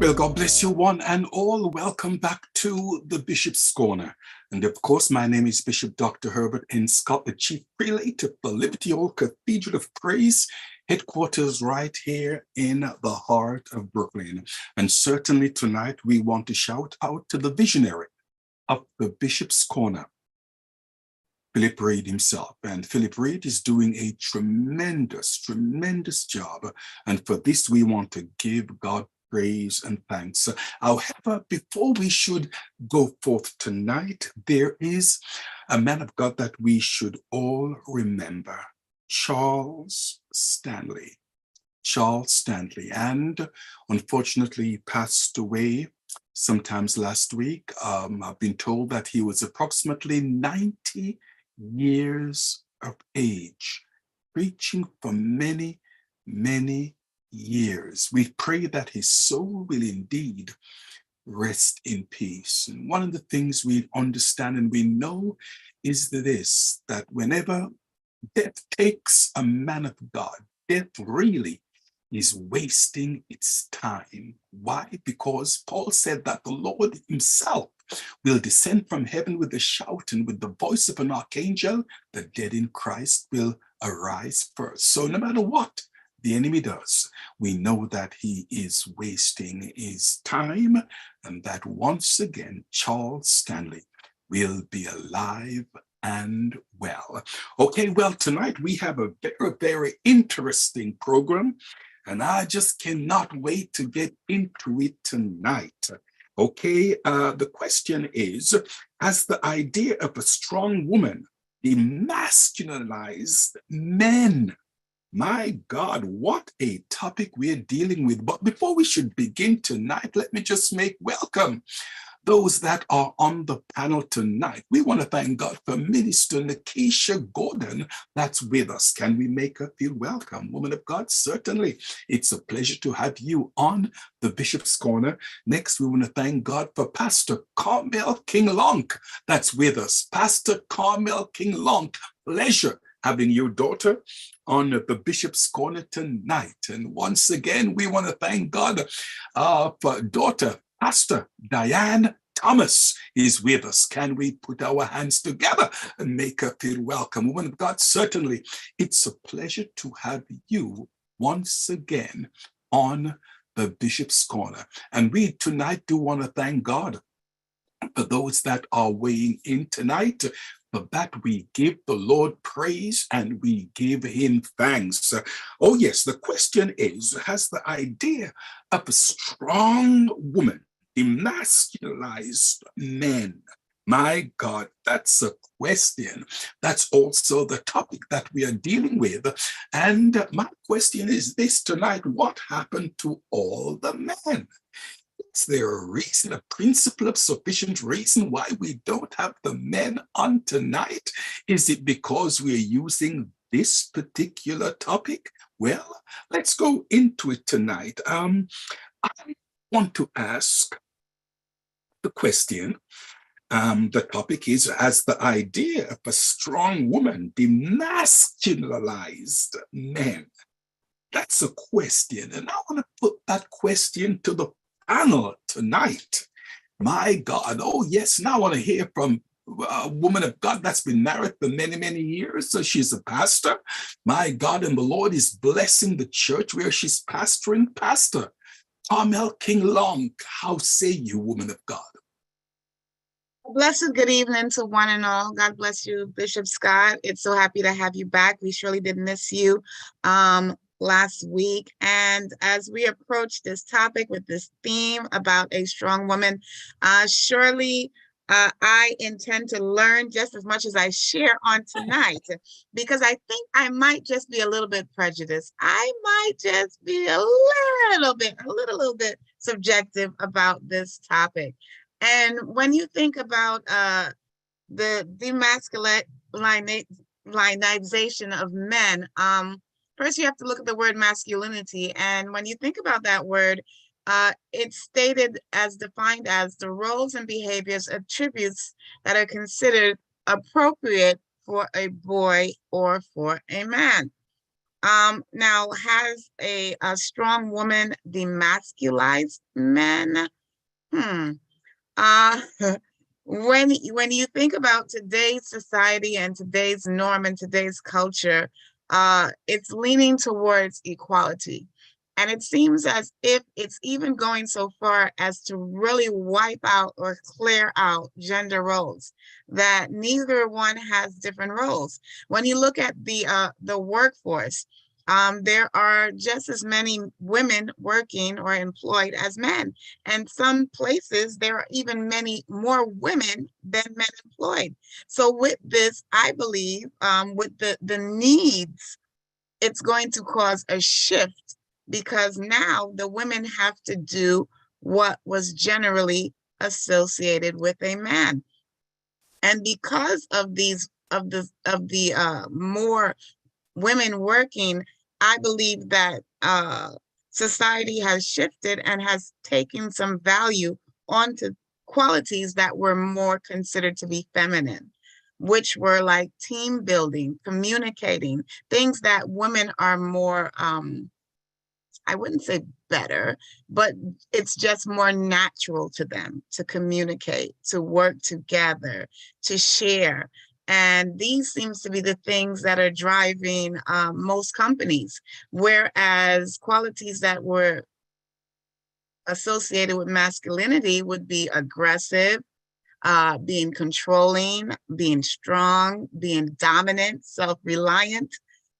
Well, God bless you one and all. Welcome back to the Bishop's Corner. And of course, my name is Bishop Dr. Herbert N. Scott, the Chief Prelate of the Liberty Old Cathedral of Praise, headquarters right here in the heart of Brooklyn. And certainly tonight, we want to shout out to the visionary of the Bishop's Corner, Philip Reid himself. And Philip Reid is doing a tremendous job. And for this, we want to give God praise and thanks. However, before we should go forth tonight, there is a man of God that we should all remember, Charles Stanley. Charles Stanley, and unfortunately passed away sometimes last week. I've been told that he was approximately 90 years of age, preaching for many years. We pray that his soul will indeed rest in peace. And one of the things we understand and we know is this, that whenever death takes a man of God, death really is wasting its time. Why? Because Paul said that the Lord himself will descend from heaven with a shout, and with the voice of an archangel, the dead in Christ will arise first. So no matter what the enemy does, we know that he is wasting his time, and that once again, Charles Stanley will be alive and well. Okay, well, tonight we have a very interesting program, and I just cannot wait to get into it tonight. Okay, the question is, has the idea of a strong woman demasculinized men? My God, what a topic we're dealing with. But before we should begin tonight, let me just make welcome those that are on the panel tonight. We want to thank God for Minister Lakeisha Gordon that's with us. Can we make her feel welcome? Woman of God, certainly. It's a pleasure to have you on the Bishop's Corner. Next, we want to thank God for Pastor Carmel King-Lochke that's with us. Pastor Carmel King-Lochke, pleasure having your daughter on the Bishop's Corner tonight. And once again, we want to thank God for daughter Pastor Diane Thomas is with us. Can we put our hands together and make her feel welcome? Woman of God, certainly it's a pleasure to have you once again on the Bishop's Corner. And we tonight do want to thank God for those that are weighing in tonight. For that, we give the Lord praise and we give him thanks. Oh, yes, the question is, has the idea of a strong woman demasculinized men? My God, that's a question. That's also the topic that we are dealing with. And my question is this tonight: what happened to all the men? Is there a reason, a principle of sufficient reason why we don't have the men on tonight? Is it because we're using this particular topic? Well, let's go into it tonight. I want to ask the question. The topic is, has the idea of a strong woman demasculinized men? That's a question, and I want to put that question to the panel tonight. My God, oh yes, now I want to hear from a woman of God that's been married for many years. So she's a pastor. My God, and the Lord is blessing the church where she's pastoring. Pastor Carmel King-Lochke, how say you, woman of God? Blessed good evening to one and all. God bless you, Bishop Scott. It's so happy to have you back. We surely did miss you last week. And as we approach this topic with this theme about a strong woman, surely I intend to learn just as much as I share on tonight, because I think I might just be a little bit prejudiced. I might just be a little bit subjective about this topic. And when you think about the demasculinization of men, first you have to look at the word masculinity. And when you think about that word, it's stated as defined as the roles and behaviors, attributes that are considered appropriate for a boy or for a man. Now, has a strong woman demasculized men? Hmm. Uh, when you think about today's society and today's norm and today's culture, it's leaning towards equality. And it seems as if it's even going so far as to really wipe out or clear out gender roles, that neither one has different roles. When you look at the workforce, there are just as many women working or employed as men. And some places, there are even many more women than men employed. So with this, I believe, with the needs, it's going to cause a shift, because now the women have to do what was generally associated with a man. And because of the more women working, I believe that society has shifted and has taken some value onto qualities that were more considered to be feminine, which were like team building, communicating, things that women are more, I wouldn't say better, but it's just more natural to them to communicate, to work together, to share. And these seems to be the things that are driving most companies, whereas qualities that were associated with masculinity would be aggressive, being controlling, being strong, being dominant, self-reliant.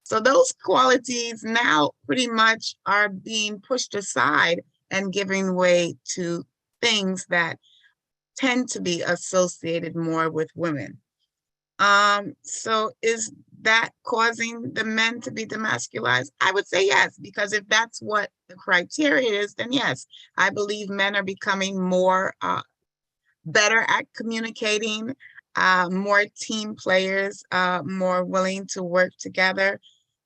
So those qualities now pretty much are being pushed aside and giving way to things that tend to be associated more with women. So is that causing the men to be demasculized? I would say yes, because if that's what the criteria is, then yes, I believe men are becoming more better at communicating, more team players, more willing to work together.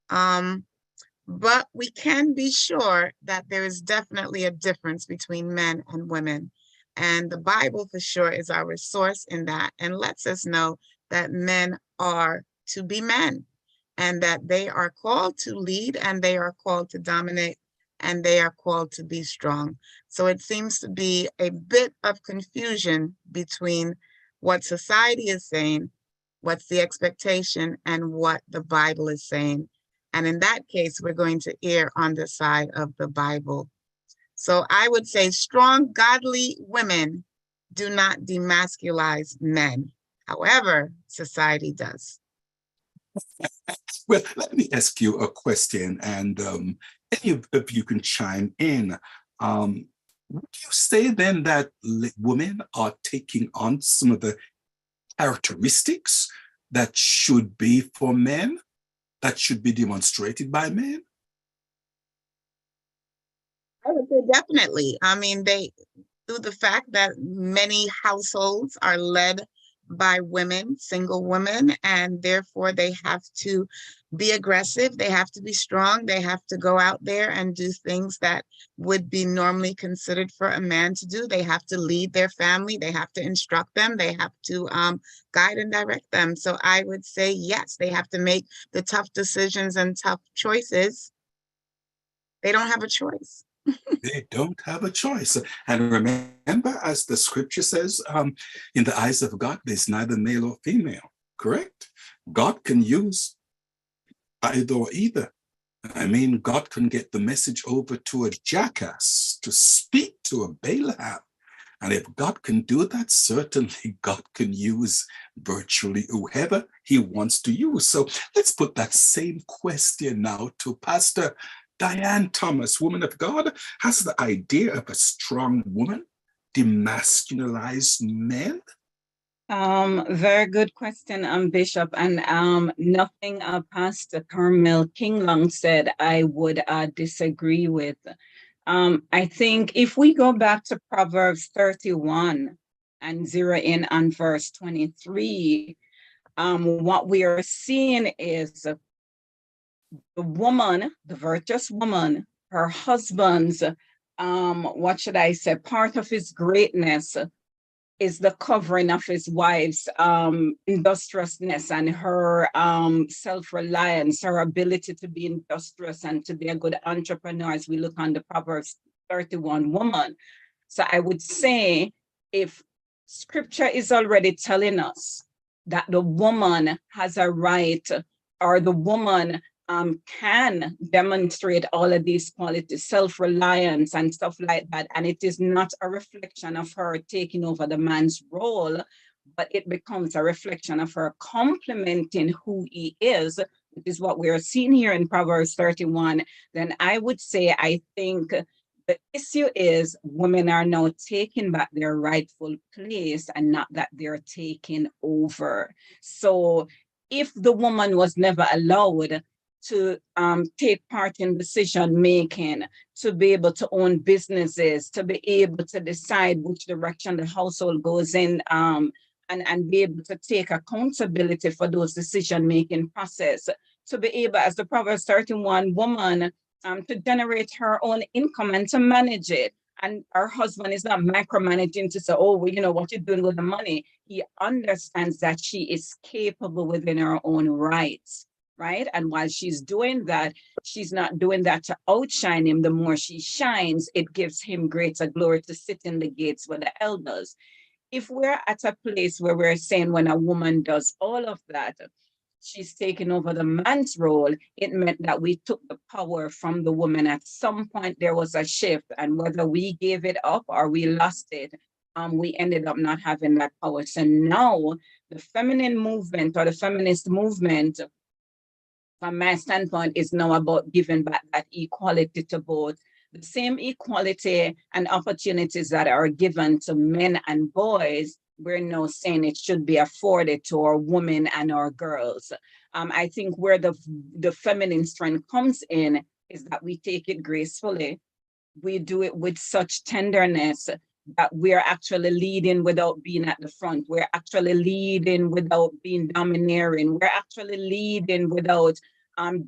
But we can be sure that there is definitely a difference between men and women. And the Bible for sure is our source in that, and lets us know that men are to be men, and that they are called to lead, and they are called to dominate, and they are called to be strong. So it seems to be a bit of confusion between what society is saying, what's the expectation, and what the Bible is saying. And in that case, we're going to err on the side of the Bible. So I would say strong, godly women do not demasculize men. However, society does. Well, let me ask you a question, and any of you can chime in. Would you say then that women are taking on some of the characteristics that should be for men, that should be demonstrated by men? I would say definitely. I mean, through the fact that many households are led by women, single women, and therefore they have to be aggressive, they have to be strong, they have to go out there and do things that would be normally considered for a man to do. They have to lead their family, they have to instruct them, they have to guide and direct them. So I would say yes, they have to make the tough decisions and tough choices. They don't have a choice. They don't have a choice. And remember, as the scripture says, in the eyes of God, there's neither male or female, correct? God can use either or either. I mean, God can get the message over to a jackass to speak to a Balaam. And if God can do that, certainly God can use virtually whoever he wants to use. So let's put that same question now to Pastor Diane Thomas, woman of God. Has the idea of a strong woman demasculinized men? Very good question, Bishop. And nothing Pastor Carmel King-Lochke said I would disagree with. I think if we go back to Proverbs 31 and zero in on verse 23, what we are seeing is the woman, the virtuous woman, her husband's, what should I say, part of his greatness is the covering of his wife's industriousness and her self-reliance, her ability to be industrious and to be a good entrepreneur as we look on the Proverbs 31 woman. So I would say, if scripture is already telling us that the woman has a right, or the woman can demonstrate all of these qualities, self-reliance and stuff like that, and it is not a reflection of her taking over the man's role, but it becomes a reflection of her complementing who he is, which is what we're seeing here in Proverbs 31, then I would say, I think the issue is women are now taking back their rightful place and not that they're taking over. So if the woman was never allowed to take part in decision making, to be able to own businesses, to be able to decide which direction the household goes in, and be able to take accountability for those decision making process, to be able, as the Proverbs 31 woman, to generate her own income and to manage it. And her husband is not micromanaging to say, oh, well, you know, what you're doing with the money. He understands that she is capable within her own rights. Right. And while she's doing that, she's not doing that to outshine him. The more she shines, it gives him greater glory to sit in the gates with the elders. If we're at a place where we're saying when a woman does all of that, she's taking over the man's role, it meant that we took the power from the woman. At some point, there was a shift, and whether we gave it up or we lost it, we ended up not having that power. So now the feminine movement, or the feminist movement, from my standpoint, is now about giving back that equality to both. The same equality and opportunities that are given to men and boys, we're now saying it should be afforded to our women and our girls. I think where the feminine strength comes in is that we take it gracefully. We do it with such tenderness that we're actually leading without being at the front. We're actually leading without being domineering. We're actually leading without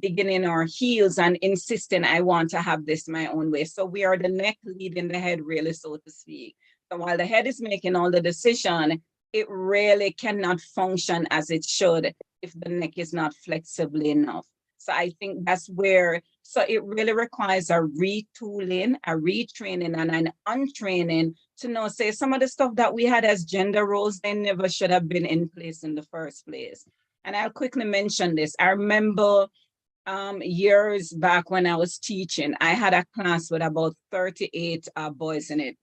digging in our heels and insisting, I want to have this my own way. So we are the neck leading the head, really, so to speak. So while the head is making all the decision, it really cannot function as it should if the neck is not flexible enough. So I think that's where, so it really requires a retooling, a retraining, and an untraining to know, say, some of the stuff that we had as gender roles, they never should have been in place in the first place. And I'll quickly mention this. I remember years back when I was teaching, I had a class with about 38 boys in it.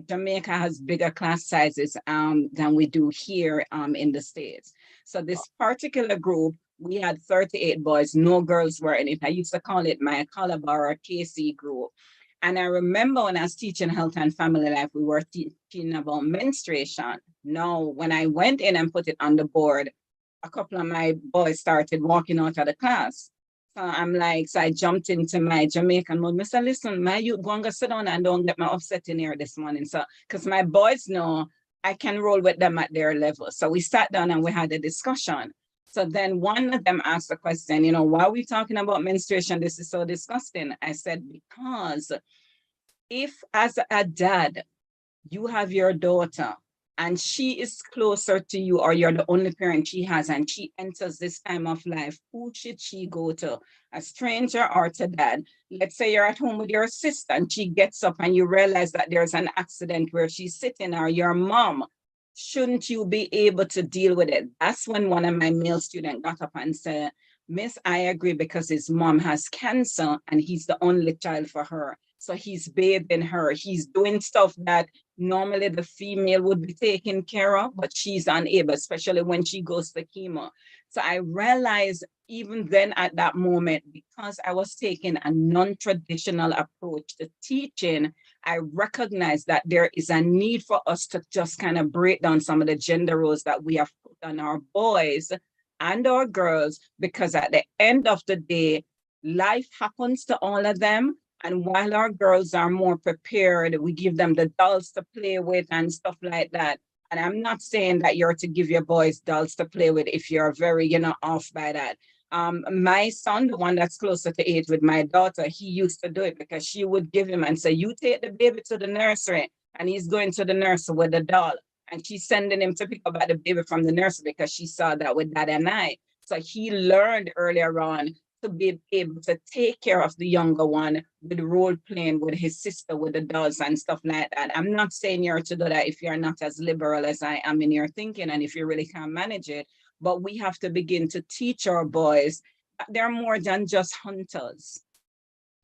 Jamaica has bigger class sizes than we do here in the States. So this particular group, we had 38 boys, no girls were in it. I used to call it my Calabar or KC group. And I remember when I was teaching health and family life, we were teaching about menstruation. Now, when I went in and put it on the board, a couple of my boys started walking out of the class. So I'm like, so I jumped into my Jamaican mode. Mr. Listen, my youth, go and go sit down and don't get me upset in here this morning. So, because my boys know I can roll with them at their level. So we sat down and we had a discussion. So then one of them asked the question, you know, why are we talking about menstruation? This is so disgusting. I said, because if as a dad, you have your daughter and she is closer to you, or you're the only parent she has, and she enters this time of life, who should she go to? A stranger or to dad? Let's say you're at home with your sister and she gets up and you realize that there's an accident where she's sitting, or your mom. Shouldn't you be able to deal with it? That's when one of my male students got up and said, Miss, I agree, because his mom has cancer and he's the only child for her. So he's bathing her. He's doing stuff that normally the female would be taken care of, but she's unable, especially when she goes to chemo. So I realized even then at that moment, because I was taking a non-traditional approach to teaching, I recognized that there is a need for us to just kind of break down some of the gender roles that we have put on our boys and our girls, because at the end of the day, life happens to all of them. And while our girls are more prepared, we give them the dolls to play with and stuff like that. And I'm not saying that you're to give your boys dolls to play with if you're very, off by that. My son, the one that's closer to age with my daughter, he used to do it because she would give him and say, you take the baby to the nursery, and he's going to the nursery with the doll. and she's sending him to pick up the baby from the nursery because she saw that with Dad and I. So he learned earlier on to be able to take care of the younger one with role playing with his sister, with the dolls and stuff like that. I'm not saying you're to do that if you're not as liberal as I am in your thinking and if you really can't manage it, but we have to begin to teach our boys they're more than just hunters.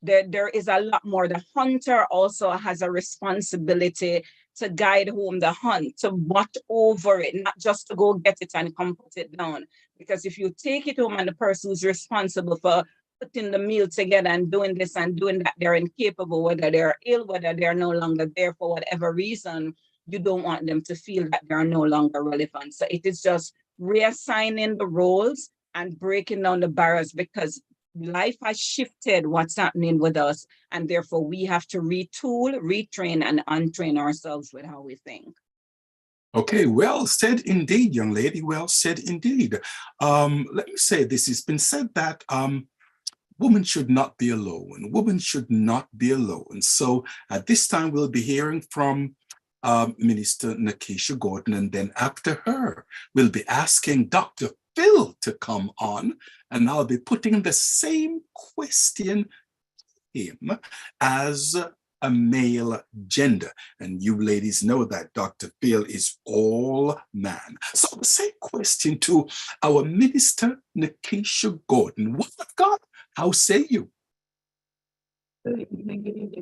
There is a lot more. The hunter also has a responsibility to guide home the hunt, to watch over it, not just to go get it and come put it down. Because if you take it home and the person who's responsible for putting the meal together and doing this and doing that, they're incapable, whether they're ill, whether they're no longer there for whatever reason, you don't want them to feel that they're no longer relevant. So it is just reassigning the roles and breaking down the barriers, because life has shifted what's happening with us, and therefore we have to retool, retrain, and untrain ourselves with how we think. Okay, well said indeed, young lady, well said indeed. Let me say this, it's been said that women should not be alone, women should not be alone. So at this time, we'll be hearing from Minister Nakesha Gordon, and then after her, we'll be asking Dr. Phil to come on, and I'll be putting the same question to him as a male gender. And you ladies know that Dr. Phil is all man. So the same question to our Minister Nakesha Gordon. What of God? How say you? Good evening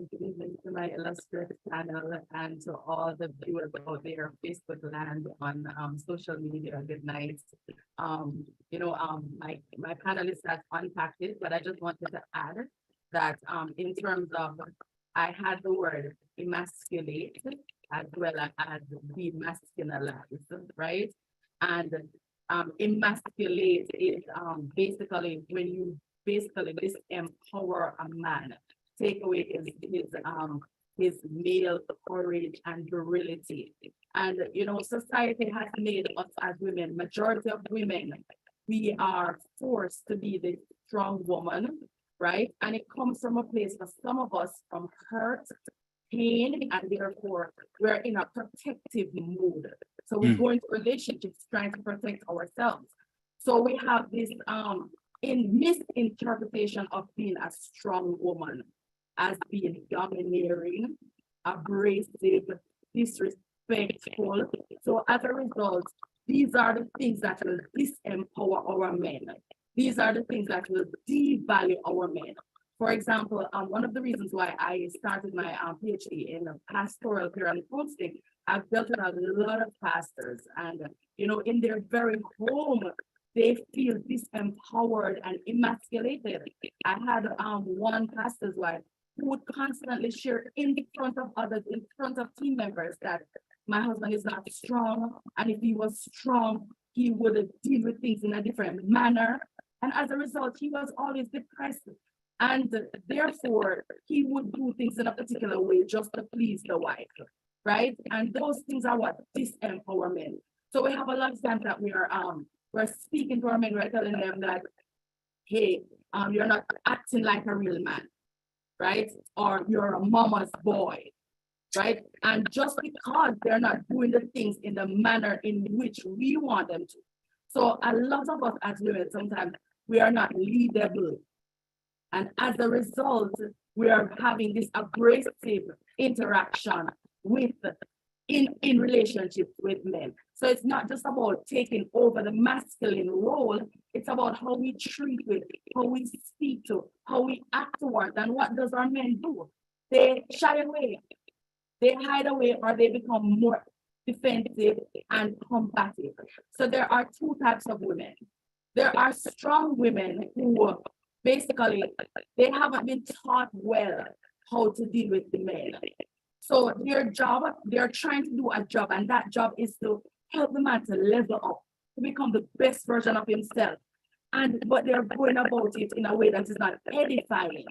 to my illustrious panel and to all the viewers out there, Facebook land, on social media. Good night. My panelists have unpacked it, but I just wanted to add that in terms of, I had the word emasculate as well as demasculinized, right? And emasculate is basically when you disempower a man, take away his male courage and virility. And society has made us as women, majority of women, we are forced to be the strong woman, right? And it comes from a place for some of us from hurt, pain, and therefore we're in a protective mood. So we go into relationships trying to protect ourselves. So we have this misinterpretation of being a strong woman as being domineering, abrasive, disrespectful. So as a result, these are the things that will disempower our men. These are the things that will devalue our men. For example, one of the reasons why I started my PhD in pastoral care and counseling, I've dealt with a lot of pastors, and in their very home, they feel disempowered and emasculated. I had one pastor's wife who would constantly share in front of others, in front of team members, that my husband is not strong, and if he was strong, he would deal with things in a different manner. And as a result, he was always depressed. And therefore, he would do things in a particular way just to please the wife, right? And those things are what disempower men. So we have a lot of times that we're speaking to our men, we're telling them that, hey, you're not acting like a real man, right? Or you're a mama's boy, right? And just because they're not doing the things in the manner in which we want them to. So a lot of us as women, sometimes we are not leadable. And as a result, we are having this abrasive interaction in relationships with men. So it's not just about taking over the masculine role, it's about how we treat with, how we speak to, how we act towards. And what does our men do? They shy away, they hide away, or they become more defensive and combative. So there are two types of women. There are strong women who basically, they haven't been taught well how to deal with the men. So their job, they're trying to do a job, and that job is to help the man to level up, to become the best version of himself. But they're going about it in a way that is not edifying,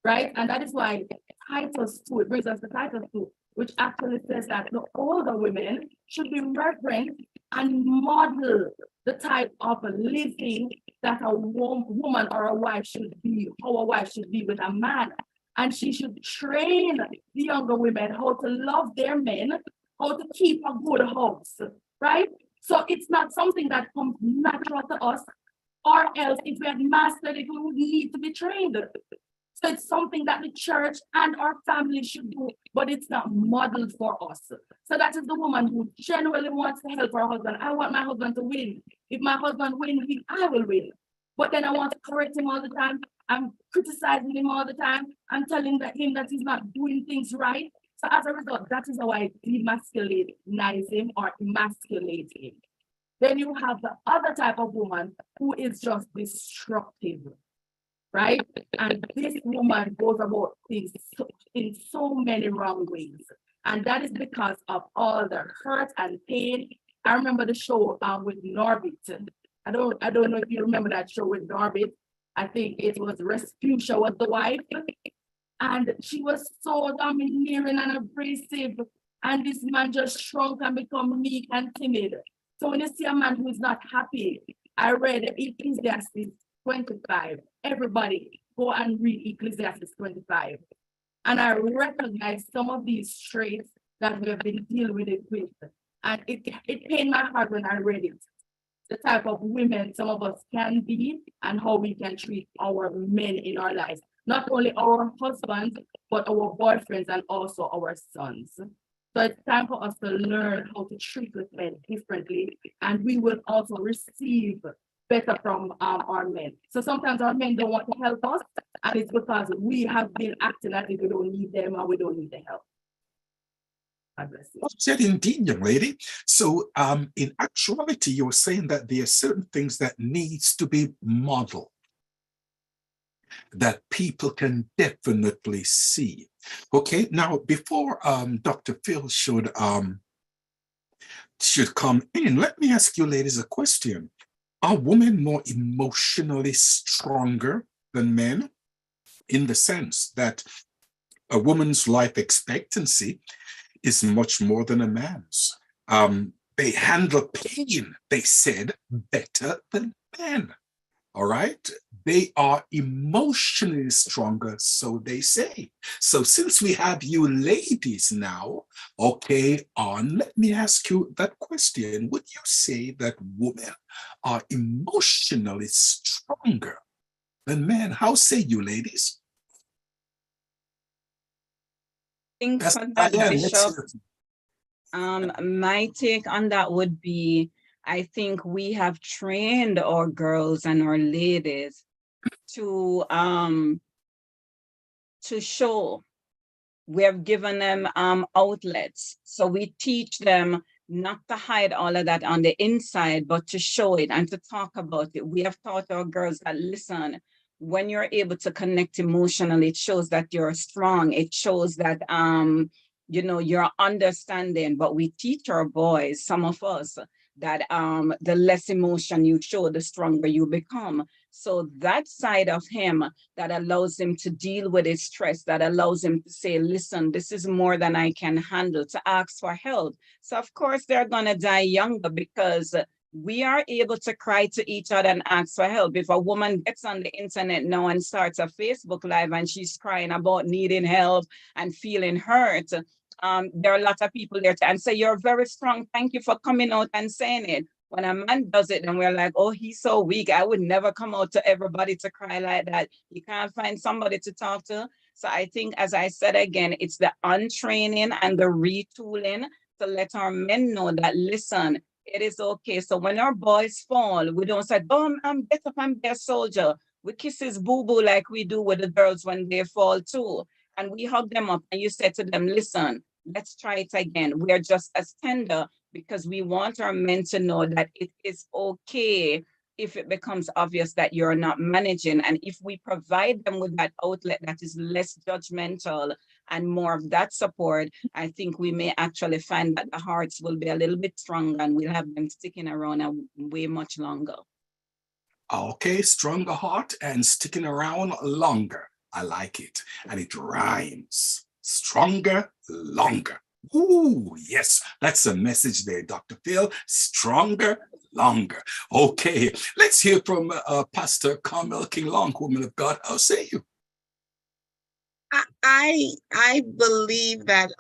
right? And that is why Titus 2, it brings us to Titus 2, which actually says that the older women should be reverent and model the type of living that a woman or a wife should be, how a wife should be with a man. And she should train the younger women how to love their men, how to keep a good house, right? So it's not something that comes natural to us, or else if we had mastered it, we would need to be trained. So it's something that the church and our family should do, but it's not modeled for us. So that is the woman who genuinely wants to help her husband. I want my husband to win. If my husband wins, I will win. But then I want to correct him all the time. I'm criticizing him all the time. I'm telling him that he's not doing things right. So as a result, that is how I demasculinize him or emasculate him. Then you have the other type of woman who is just destructive, right? And this woman goes about things in so many wrong ways. And that is because of all the hurt and pain. I remember the show with Norbit. I don't know if you remember that show with Norbit. I think it was Respucia was the wife. And she was so domineering and abrasive. And this man just shrunk and become meek and timid. So when you see a man who is not happy, I read Ecclesiastes 25. Everybody go and read Ecclesiastes 25. And I recognize some of these traits that we have been dealing with it with. And it pained my heart when I read it. The type of women some of us can be and how we can treat our men in our lives. Not only our husbands, but our boyfriends and also our sons. So it's time for us to learn how to treat with men differently, and we will also receive better from our men. So sometimes our men don't want to help us, and it's because we have been acting as if we don't need them or we don't need the help. God bless you. Well said indeed, young lady. So in actuality, you're saying that there are certain things that needs to be modeled, that people can definitely see. Okay, now before Dr. Phil should come in, let me ask you ladies a question. Are women more emotionally stronger than men? In the sense that a woman's life expectancy is much more than a man's. They handle pain, they said, better than men. All right, they are emotionally stronger, so they say. So since we have you ladies now, okay, let me ask you that question. Would you say that women are emotionally stronger than men? How say you, ladies? I think for that, Bishop, my take on that would be, I think we have trained our girls and our ladies to show. We have given them outlets. So we teach them not to hide all of that on the inside, but to show it and to talk about it. We have taught our girls that, listen, when you're able to connect emotionally, it shows that you're strong. It shows that, you're understanding. But we teach our boys, some of us, that the less emotion you show, the stronger you become. So that side of him that allows him to deal with his stress, that allows him to say, listen, this is more than I can handle, to ask for help. So of course they're gonna die younger because we are able to cry to each other and ask for help. If a woman gets on the internet now and starts a Facebook Live and she's crying about needing help and feeling hurt, there are a lot of people there and say, you're very strong. Thank you for coming out and saying it. When a man does it, then we're like, oh, he's so weak. I would never come out to everybody to cry like that. You can't find somebody to talk to. So I think, as I said again, it's the untraining and the retooling to let our men know that, listen, it is okay. So when our boys fall, we don't say, oh, I'm better, I'm their soldier. We kiss his boo-boo like we do with the girls when they fall too. And we hug them up and you say to them, listen, let's try it again. We are just as tender because we want our men to know that it is okay if it becomes obvious that you're not managing. And if we provide them with that outlet that is less judgmental and more of that support, I think we may actually find that the hearts will be a little bit stronger and we'll have them sticking around way much longer. Okay, stronger heart and sticking around longer. I like it. And it rhymes. Stronger, longer. Ooh, yes, that's a message there, Dr. Phil. Stronger, longer. Okay, let's hear from Pastor Carmel King-Lochke, woman of God. How say you? I believe that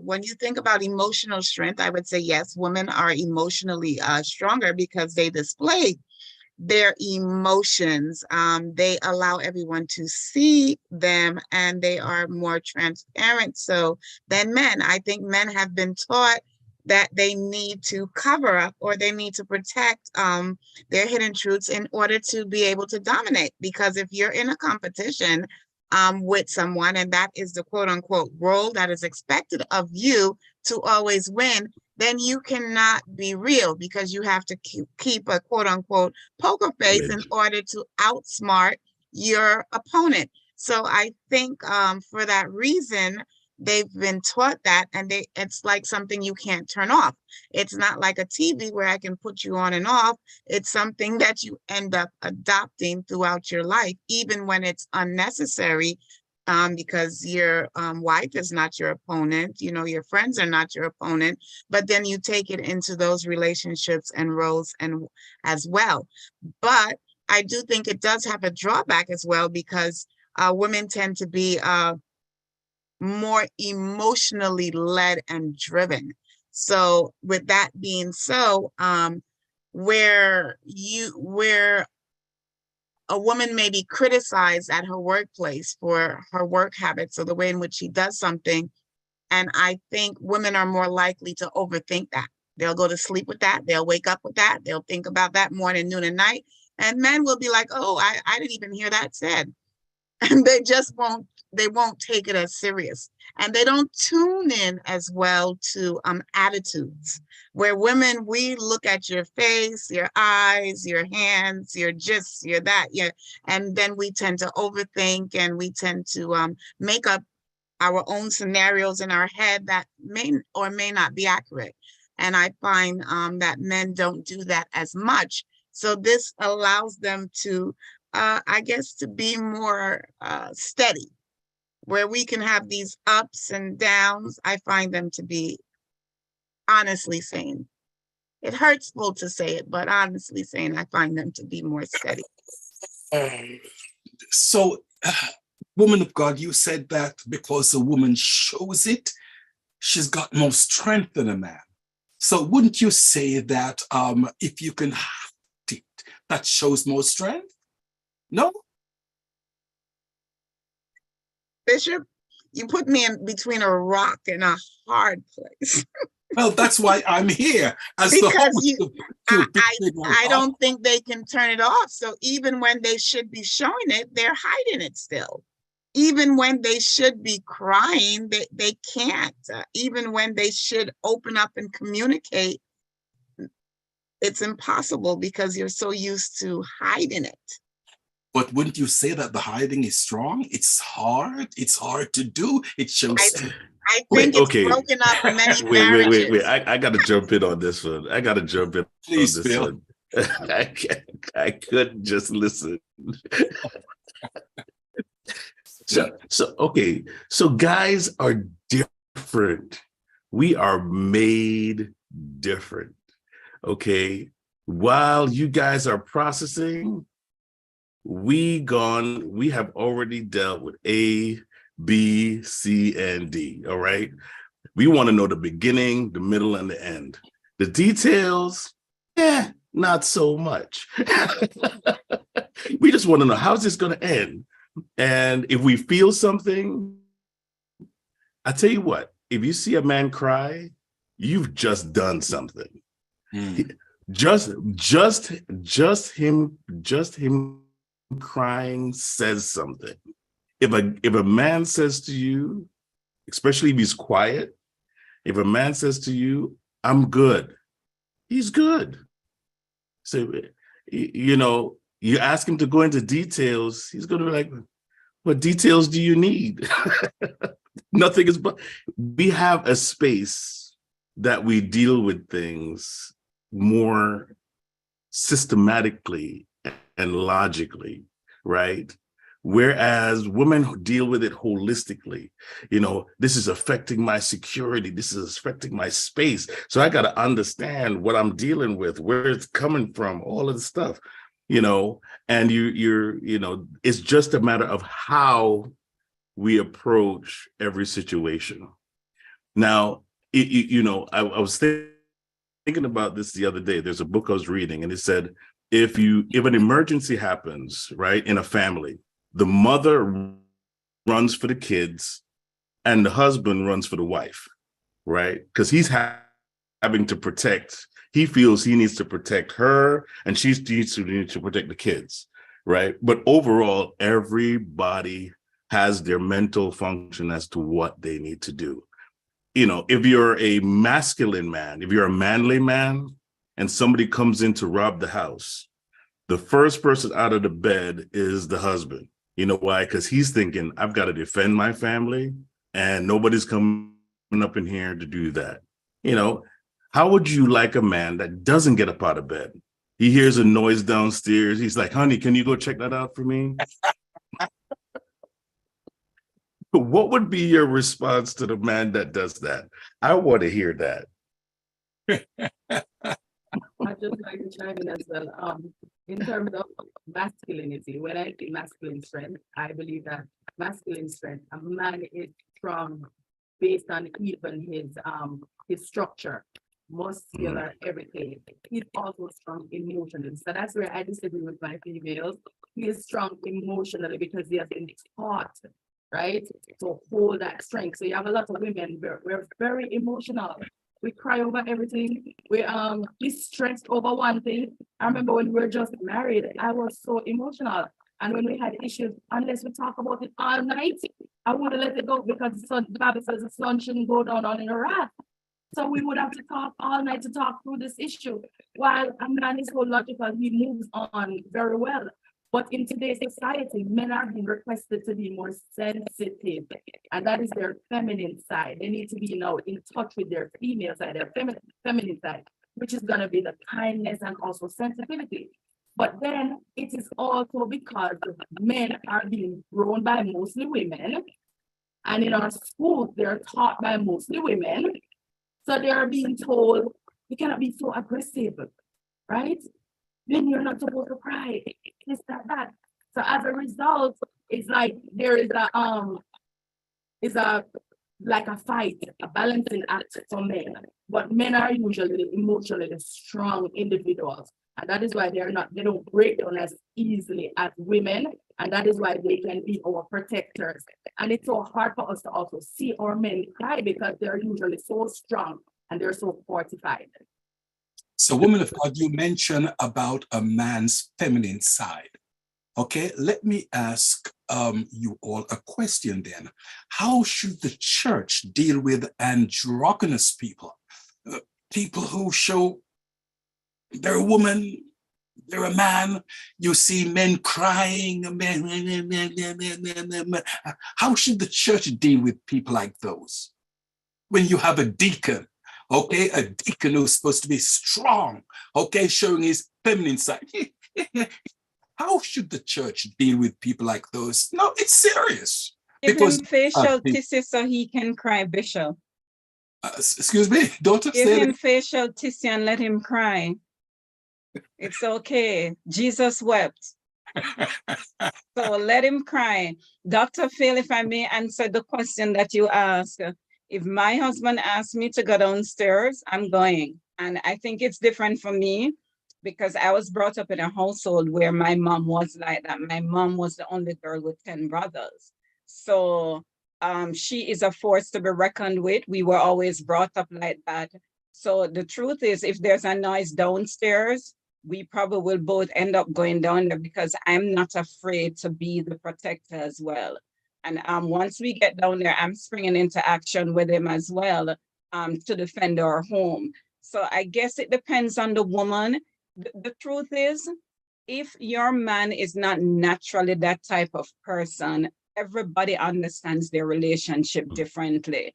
when you think about emotional strength, I would say yes, women are emotionally stronger because they display their emotions. They allow everyone to see them, and they are more transparent so than men. I think men have been taught that they need to cover up or they need to protect their hidden truths in order to be able to dominate. Because if you're in a competition with someone, and that is the quote unquote role that is expected of you to always win, then you cannot be real because you have to keep a quote unquote poker face in order to outsmart your opponent. So I think for that reason, they've been taught that, and it's like something you can't turn off. It's not like a TV where I can put you on and off. It's something that you end up adopting throughout your life, even when it's unnecessary, because your wife is not your opponent, your friends are not your opponent, but then you take it into those relationships and roles and as well. But I do think it does have a drawback as well, because women tend to be more emotionally led and driven. So with that being so, where a woman may be criticized at her workplace for her work habits or the way in which she does something, and I think women are more likely to overthink that. They'll go to sleep with that. They'll wake up with that. They'll think about that morning, noon, and night. And men will be like, oh, I didn't even hear that said. And they won't take it as serious. And they don't tune in as well to attitudes. Where women, we look at your face, your eyes, your hands, your this, your that, and then we tend to overthink, and we tend to make up our own scenarios in our head that may or may not be accurate. And I find that men don't do that as much. So this allows them to, I guess, to be more steady, where we can have these ups and downs. I find them to be, honestly saying, it hurtful to say it, but honestly saying, I find them to be more steady. So, woman of God, you said that because a woman shows it, she's got more strength than a man. So wouldn't you say that if you can hide it, that shows more strength? No? Bishop, you put me in between a rock and a hard place. Well, that's why I'm here. Because I don't think they can turn it off. So even when they should be showing it, they're hiding it still. Even when they should be crying, they can't. Even when they should open up and communicate, it's impossible because you're so used to hiding it. But wouldn't you say that the hiding is strong? It's hard. It's hard to do. It shows. I think it's broken up many marriages. Wait. I got to jump in on this one. Please, on this Bill. one. I couldn't just listen. So guys are different. We are made different. Okay. While you guys are processing, we have already dealt with A, B, C, and D. All right. We want to know the beginning, the middle, and the end. The details, not so much. We just want to know, how's this going to end? And if we feel something, I tell you what, if you see a man cry, you've just done something. Just him crying says something. If a man says to you, especially if he's quiet, if a man says to you, I'm good, he's good. So, you ask him to go into details, he's going to be like, what details do you need? Nothing is, but we have a space that we deal with things more systematically and logically, right? Whereas women deal with it holistically. This is affecting my security. This is affecting my space. So I got to understand what I'm dealing with, where it's coming from, all of the stuff, and you're it's just a matter of how we approach every situation. Now, I was thinking about this the other day. There's a book I was reading, and it said, if an emergency happens, right, in a family, the mother runs for the kids and the husband runs for the wife, right? Because he's having to protect, he feels he needs to protect her, and she needs to protect the kids, right? But overall, everybody has their mental function as to what they need to do. If you're a masculine man, if you're a manly man, and somebody comes in to rob the house, the first person out of the bed is the husband. You know why? Because he's thinking, I've got to defend my family, and nobody's coming up in here to do that. How would you like a man that doesn't get up out of bed? He hears a noise downstairs. He's like, honey, can you go check that out for me? What would be your response to the man that does that? I want to hear that. I just like to chime in as well. In terms of masculinity, when I say masculine strength, I believe that masculine strength, a man is strong based on even his structure, muscular, everything. He's also strong emotionally. So that's where I disagree with my females. He is strong emotionally because he has been taught, right, to hold that strength. So you have a lot of women, we're very emotional. We cry over everything. We be stressed over one thing. I remember when we were just married, I was so emotional. And when we had issues, unless we talk about it all night, I would let it go because the Bible says the sun shouldn't go down on in a wrath. So we would have to talk all night to talk through this issue. While a man is so logical, he moves on very well. But in today's society, men are being requested to be more sensitive, and that is their feminine side. They need to be in touch with their female side, their feminine side, which is going to be the kindness and also sensitivity. But then it is also because men are being grown by mostly women, and in our schools, they're taught by mostly women. So they are being told, you cannot be so aggressive, right? Then you're not supposed to cry. This, that. So as a result, it's like there is like a fight, a balancing act for men. But men are usually emotionally strong individuals. And that is why they don't break down as easily as women. And that is why they can be our protectors. And it's so hard for us to also see our men cry because they're usually so strong and they're so fortified. So, woman of God, you mentioned about a man's feminine side. Okay, let me ask you all a question then. How should the church deal with androgynous people? People who show they're a woman, they're a man. You see men crying. How should the church deal with people like those? When you have a deacon, okay, a deacon who's supposed to be strong, okay, showing his feminine side. How should the church deal with people like those? No, it's serious. Give him facial tissue so he can cry, Bishop. Excuse me, daughter? Give him facial tissue and let him cry. It's okay. Jesus wept. So let him cry. Dr. Phil, if I may answer the question that you asked. If my husband asks me to go downstairs, I'm going. And I think it's different for me because I was brought up in a household where my mom was like that. My mom was the only girl with 10 brothers. So she is a force to be reckoned with. We were always brought up like that. So the truth is, if there's a noise downstairs, we probably will both end up going down there because I'm not afraid to be the protector as well. And once we get down there, I'm springing into action with him as well to defend our home. So I guess it depends on the woman. The truth is, if your man is not naturally that type of person, everybody understands their relationship differently.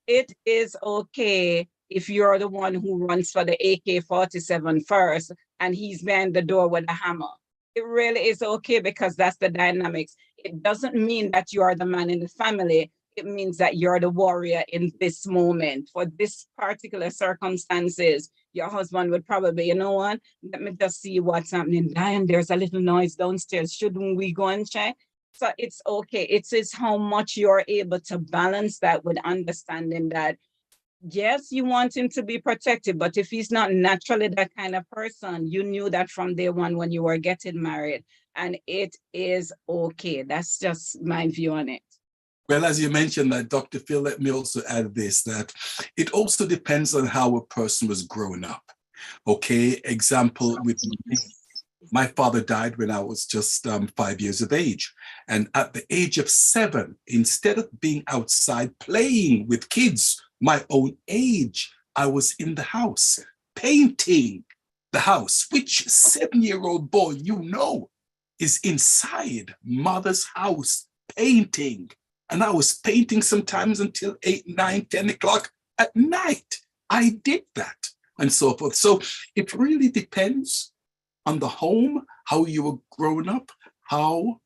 It is okay if you're the one who runs for the AK-47 first and he's behind the door with a hammer. It really is okay because that's the dynamics. It doesn't mean that you are the man in the family. It means that you're the warrior in this moment. For this particular circumstances, your husband would probably, you know what, let me just see what's happening. Diane, there's a little noise downstairs. Shouldn't we go and check? So it's okay. It's how much you're able to balance that with understanding that, yes, you want him to be protected, but if he's not naturally that kind of person, you knew that from day one when you were getting married, and it is okay. That's just my view on it. Well, as you mentioned that, Dr. Phil, let me also add this, that it also depends on how a person was growing up. Okay, example with me. My father died when I was just 5 years of age. And at the age of 7, instead of being outside playing with kids my own age, I was in the house painting the house, which 7-year-old boy, is inside mother's house painting. And I was painting sometimes until 8, 9, 10 o'clock at night. I did that and so forth. So it really depends on the home, how you were growing up, how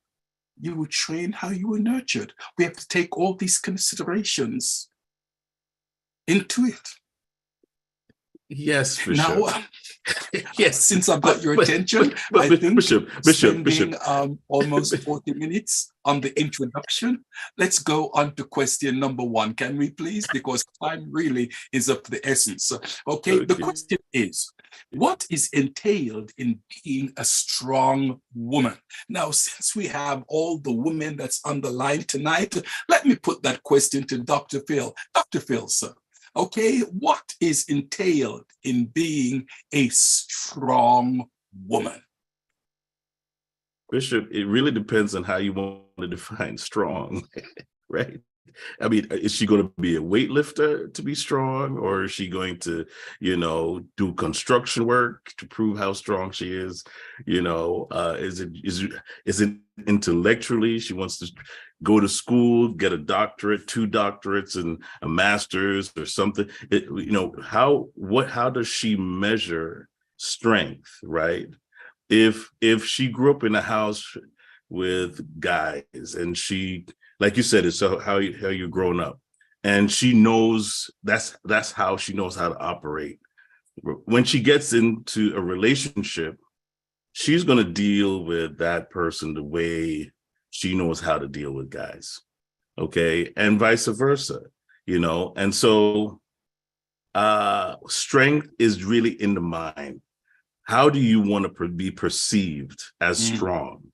you were trained, how you were nurtured. We have to take all these considerations into it. Yes, Bishop. Now, yes, since I've got your attention, I think Bishop, spending almost 40 minutes on the introduction, let's go on to question number 1. Can we please? Because time really is of the essence. Okay, the question is, what is entailed in being a strong woman? Now, since we have all the women that's on the line tonight, let me put that question to Dr. Phil. Dr. Phil, sir. Okay, what is entailed in being a strong woman? Bishop, it really depends on how you want to define strong, right? I mean, is she going to be a weightlifter to be strong, or is she going to, do construction work to prove how strong she is? Is it intellectually? She wants to go to school, get a doctorate, 2 doctorates, and a master's or something. How does she measure strength, right? If she grew up in a house with guys, and she, like you said, it's how you're growing up, and she knows that's how she knows how to operate. When she gets into a relationship, she's going to deal with that person the way she knows how to deal with guys, okay, and vice versa, and so strength is really in the mind. How do you want to be perceived as strong,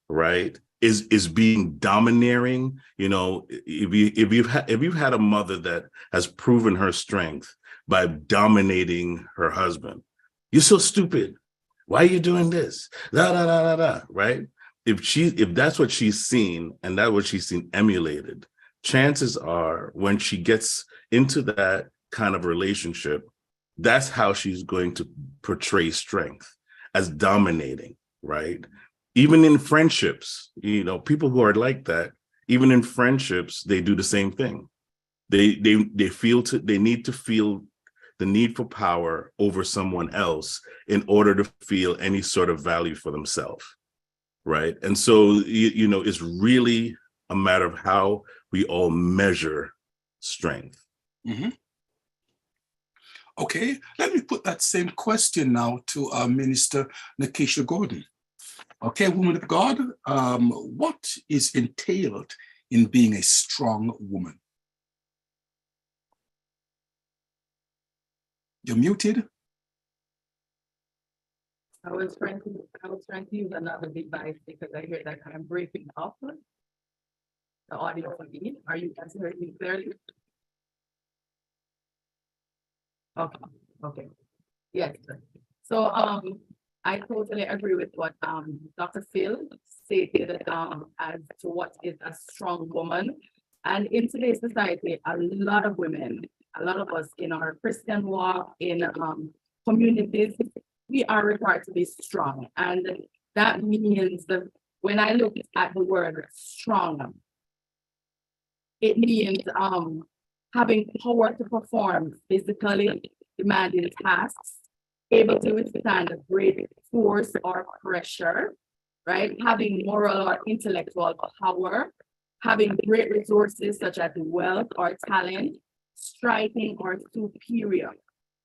right? Is being domineering? If you've had a mother that has proven her strength by dominating her husband, you're so stupid. Why are you doing this? Right? If that's what she's seen, and that's what she's seen emulated, chances are when she gets into that kind of relationship, that's how she's going to portray strength, as dominating, right? Even in friendships, people who are like that, even in friendships, they do the same thing. They need to feel the need for power over someone else in order to feel any sort of value for themselves, right? And so, it's really a matter of how we all measure strength. Mm-hmm. Okay, let me put that same question now to Minister Nakisha Gordon. Okay, woman of God, what is entailed in being a strong woman? You're muted. I was trying to use another device because I hear that kind of breaking up the audio for me. Are you guys hearing me clearly? Okay. Yes. So I totally agree with what Dr. Phil stated as to what is a strong woman. And in today's society, a lot of women, a lot of us in our Christian walk, in communities, we are required to be strong. And that means that when I look at the word strong, it means having power to perform physically demanding tasks, able to withstand great force or pressure, right? Having moral or intellectual power, having great resources such as wealth or talent, striking or superior.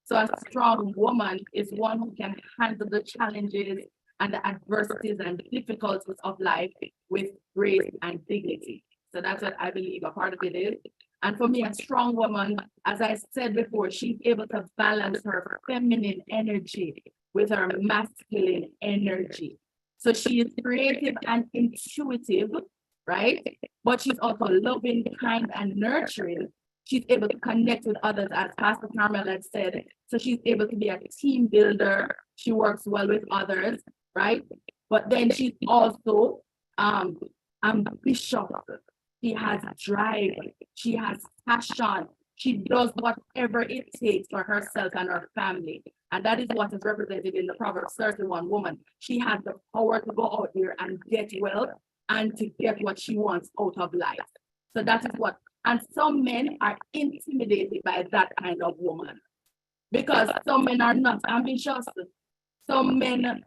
So a strong woman is one who can handle the challenges and the adversities and difficulties of life with grace and dignity. So that's what I believe a part of it is. And for me, a strong woman, as I said before, she's able to balance her feminine energy with her masculine energy. So she is creative and intuitive, right? But she's also loving, kind, and nurturing. She's able to connect with others, as Pastor Carmel had said. So she's able to be a team builder. She works well with others, right? But then she's also ambitious. She has drive. She has passion. She does whatever it takes for herself and her family. And that is what is represented in the Proverbs 31 woman. She has the power to go out there and get wealth and to get what she wants out of life. So that is what, and some men are intimidated by that kind of woman because some men are not ambitious. Some men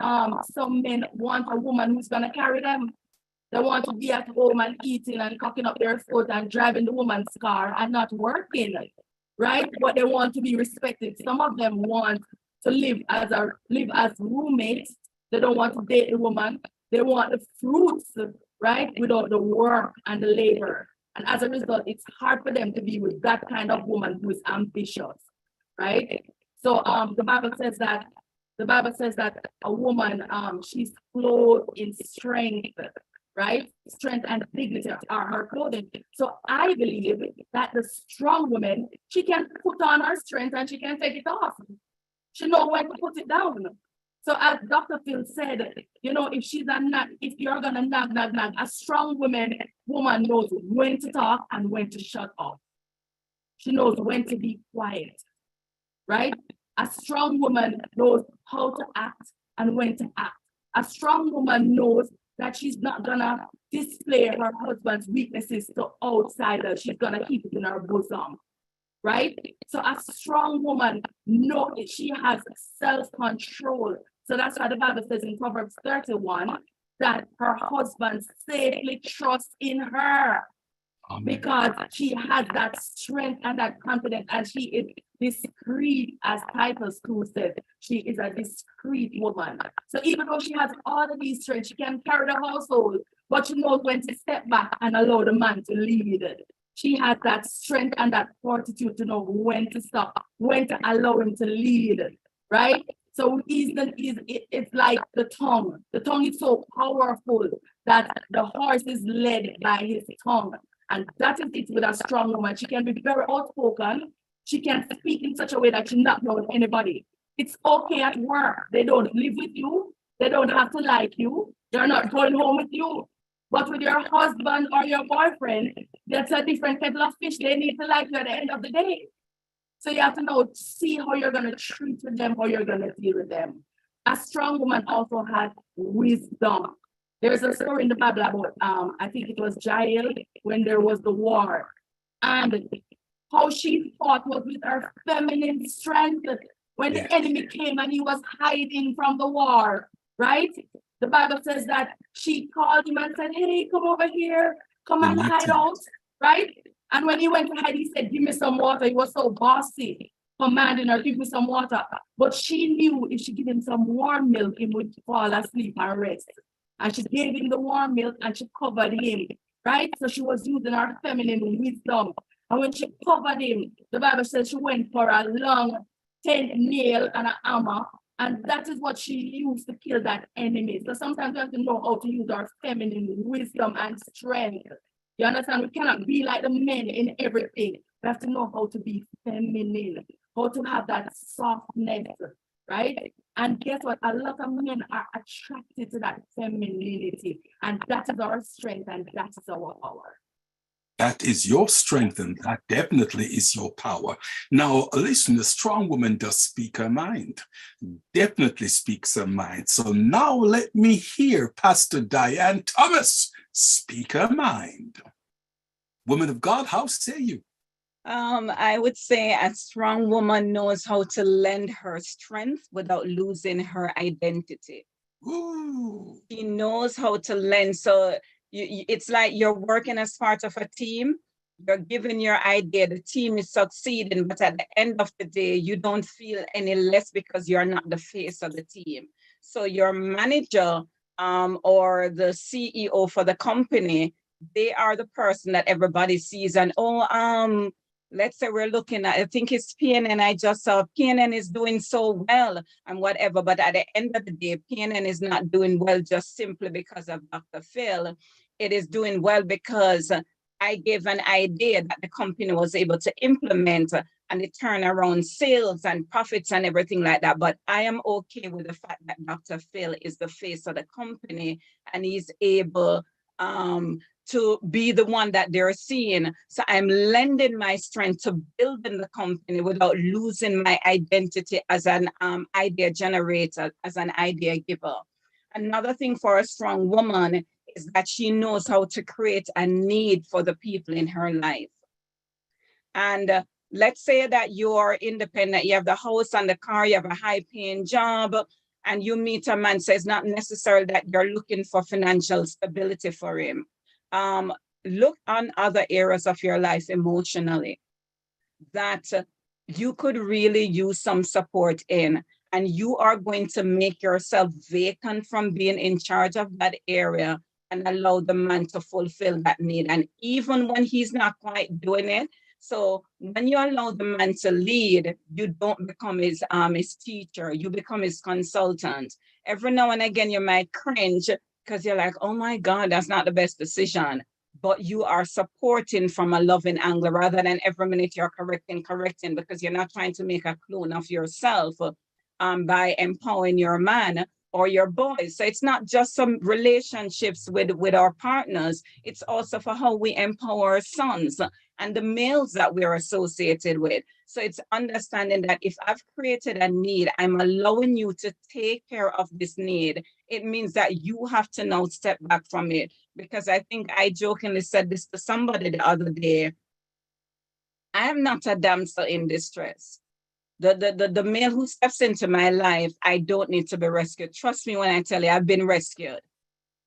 want a woman who's gonna carry them. They want to be at home and eating and cooking up their food and driving the woman's car and not working, right? But they want to be respected. Some of them want to live as roommates. They don't want to date the woman. They want the fruits, right? Without the work and the labor. And as a result, it's hard for them to be with that kind of woman who is ambitious, right? So the Bible says that a woman, she's clothed in strength, right? Strength and dignity are her clothing. So I believe that the strong woman, she can put on her strength and she can take it off. She knows when to put it down. So as Dr. Phil said, you know, if you're gonna nag, a strong woman knows when to talk and when to shut up. She knows when to be quiet, right? A strong woman knows how to act and when to act. A strong woman knows that she's not gonna display her husband's weaknesses to outsiders. She's gonna keep it in her bosom, right? So a strong woman knows she has self-control. So that's why the Bible says in Proverbs 31 that her husband safely trusts in her. Amen. Because she has that strength and that confidence, and she is discreet, as Titus 2 said. She is a discreet woman. So even though she has all of these strengths, she can carry the household, but she knows when to step back and allow the man to lead it. She has that strength and that fortitude to know when to stop, when to allow him to lead, right? So it's like the tongue. The tongue is so powerful that the horse is led by his tongue. And that is it with a strong woman. She can be very outspoken. She can speak in such a way that she's not knowing anybody. It's okay at work. They don't live with you. They don't have to like you. They're not going home with you. But with your husband or your boyfriend, that's a different kettle of fish. They need to like you at the end of the day. So you have to know, see how you're going to treat with them, how you're going to deal with them. A strong woman also has wisdom. There's a story in the Bible about, I think it was Jael, when there was the war. And how she fought was with her feminine strength. When the enemy came and he was hiding from the war, right? The Bible says that she called him and said, hey, come over here, come and hide out, right? And when he went to hide, he said, give me some water. He was so bossy, commanding her, give me some water. But she knew if she gave him some warm milk, he would fall asleep and rest. And she gave him the warm milk and she covered him, right? So she was using her feminine wisdom. And when she covered him, the Bible says she went for a long 10 nail and an hammer. And that is what she used to kill that enemy. So sometimes we have to know how to use our feminine wisdom and strength. You understand? We cannot be like the men in everything. We have to know how to be feminine, how to have that softness, right? And guess what? A lot of men are attracted to that femininity. And that is our strength and that is our power. That is your strength, and that definitely is your power. Now, listen, a strong woman does speak her mind, definitely speaks her mind. So now let me hear Pastor Diane Thomas speak her mind. Woman of God, how say you? I would say a strong woman knows how to lend her strength without losing her identity. Ooh. She knows how to lend. So it's like you're working as part of a team. You're giving your idea, the team is succeeding, but at the end of the day, you don't feel any less because you're not the face of the team. So your manager or the CEO for the company, they are the person that everybody sees and, let's say we're looking at, I think it's PNN. I just saw PNN is doing so well and whatever, but at the end of the day, PNN is not doing well just simply because of Dr. Phil. It is doing well because I gave an idea that the company was able to implement and it turned around sales and profits and everything like that. But I am okay with the fact that Dr. Phil is the face of the company and he's able to be the one that they're seeing. So I'm lending my strength to building the company without losing my identity as an idea generator, as an idea giver. Another thing for a strong woman is that she knows how to create a need for the people in her life. And let's say that you're independent, you have the house and the car, you have a high-paying job, and you meet a man, so it's not necessarily that you're looking for financial stability for him. Look on other areas of your life emotionally that you could really use some support in, and you are going to make yourself vacant from being in charge of that area and allow the man to fulfill that need. And even when he's not quite doing it, so when you allow the man to lead, you don't become his teacher, you become his consultant. Every now and again, you might cringe because you're like, oh my God, that's not the best decision. But you are supporting from a loving angle rather than every minute you're correcting, because you're not trying to make a clone of yourself by empowering your man or your boys. So it's not just some relationships with our partners, it's also for how we empower our sons and the males that we're associated with. So it's understanding that if I've created a need, I'm allowing you to take care of this need. It means that you have to now step back from it. Because I think I jokingly said this to somebody the other day. I am not a damsel in distress. The male who steps into my life, I don't need to be rescued. Trust me when I tell you, I've been rescued.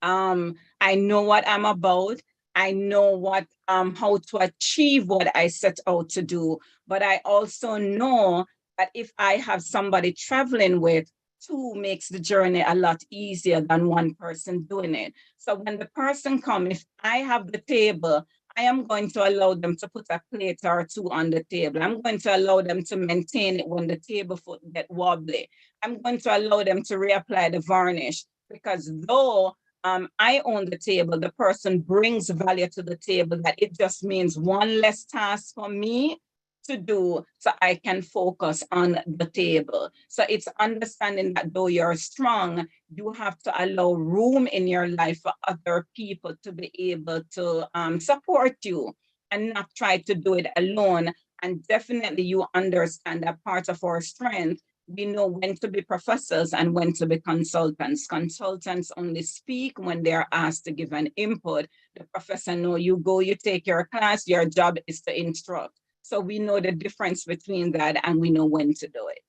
I know what I'm about. I know what how to achieve what I set out to do. But I also know that if I have somebody traveling with, two makes the journey a lot easier than one person doing it. So when the person comes, if I have the table, I am going to allow them to put a plate or two on the table. I'm going to allow them to maintain it when the table foot get wobbly. I'm going to allow them to reapply the varnish, because though I own the table, the person brings value to the table, that it just means one less task for me to do so I can focus on the table. So it's understanding that though you're strong, you have to allow room in your life for other people to be able to support you and not try to do it alone. And definitely you understand that part of our strength, we know when to be professors and when to be consultants. Consultants only speak when they're asked to give an input. The professor know you go, you take your class, your job is to instruct. So we know the difference between that and we know when to do it.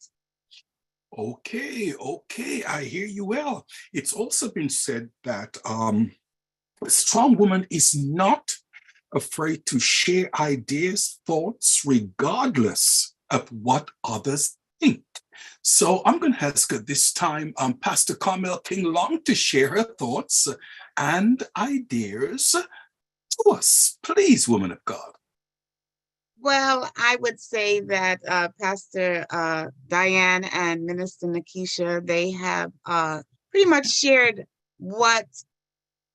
Okay, I hear you well. It's also been said that a strong woman is not afraid to share ideas, thoughts, regardless of what others think. So I'm going to ask this time Pastor Carmel King-Lochke to share her thoughts and ideas to us. Please, woman of God. Well, I would say that Pastor Diane and Minister Nakisha, they have pretty much shared what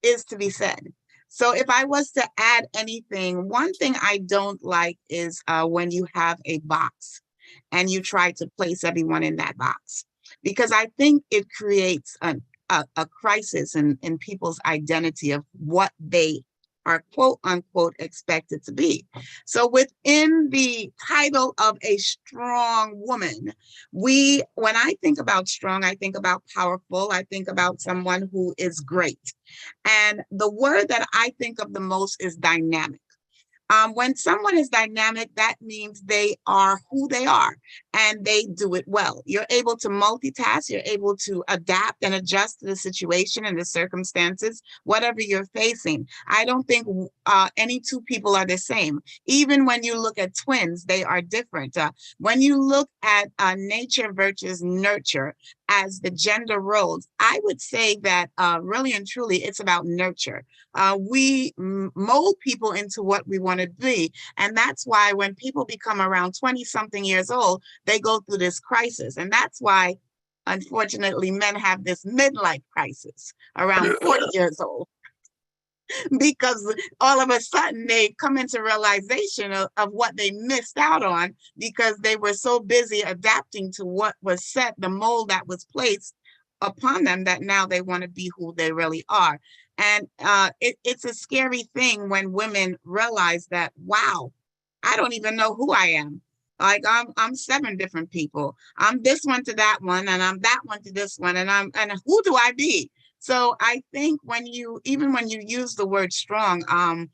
is to be said. So if I was to add anything, one thing I don't like is when you have a box and you try to place everyone in that box, because I think it creates a crisis in people's identity of what they are quote unquote expected to be. So within the title of a strong woman, when I think about strong, I think about powerful, I think about someone who is great. And the word that I think of the most is dynamic. When someone is dynamic, that means they are who they are. and they do it well. You're able to multitask, you're able to adapt and adjust to the situation and the circumstances, whatever you're facing. I don't think any two people are the same. Even when you look at twins, they are different. When you look at nature versus nurture as the gender roles, I would say that really and truly, it's about nurture. We mold people into what we want to be. And that's why when people become around 20-something years old, they go through this crisis. And that's why, unfortunately, men have this midlife crisis around 40 years old. Because all of a sudden they come into realization of what they missed out on because they were so busy adapting to what was set, the mold that was placed upon them, that now they want to be who they really are. And it's a scary thing when women realize that, wow, I don't even know who I am. Like I'm 7 different people. I'm this one to that one, and I'm that one to this one, and who do I be? So I think even when you use the word strong,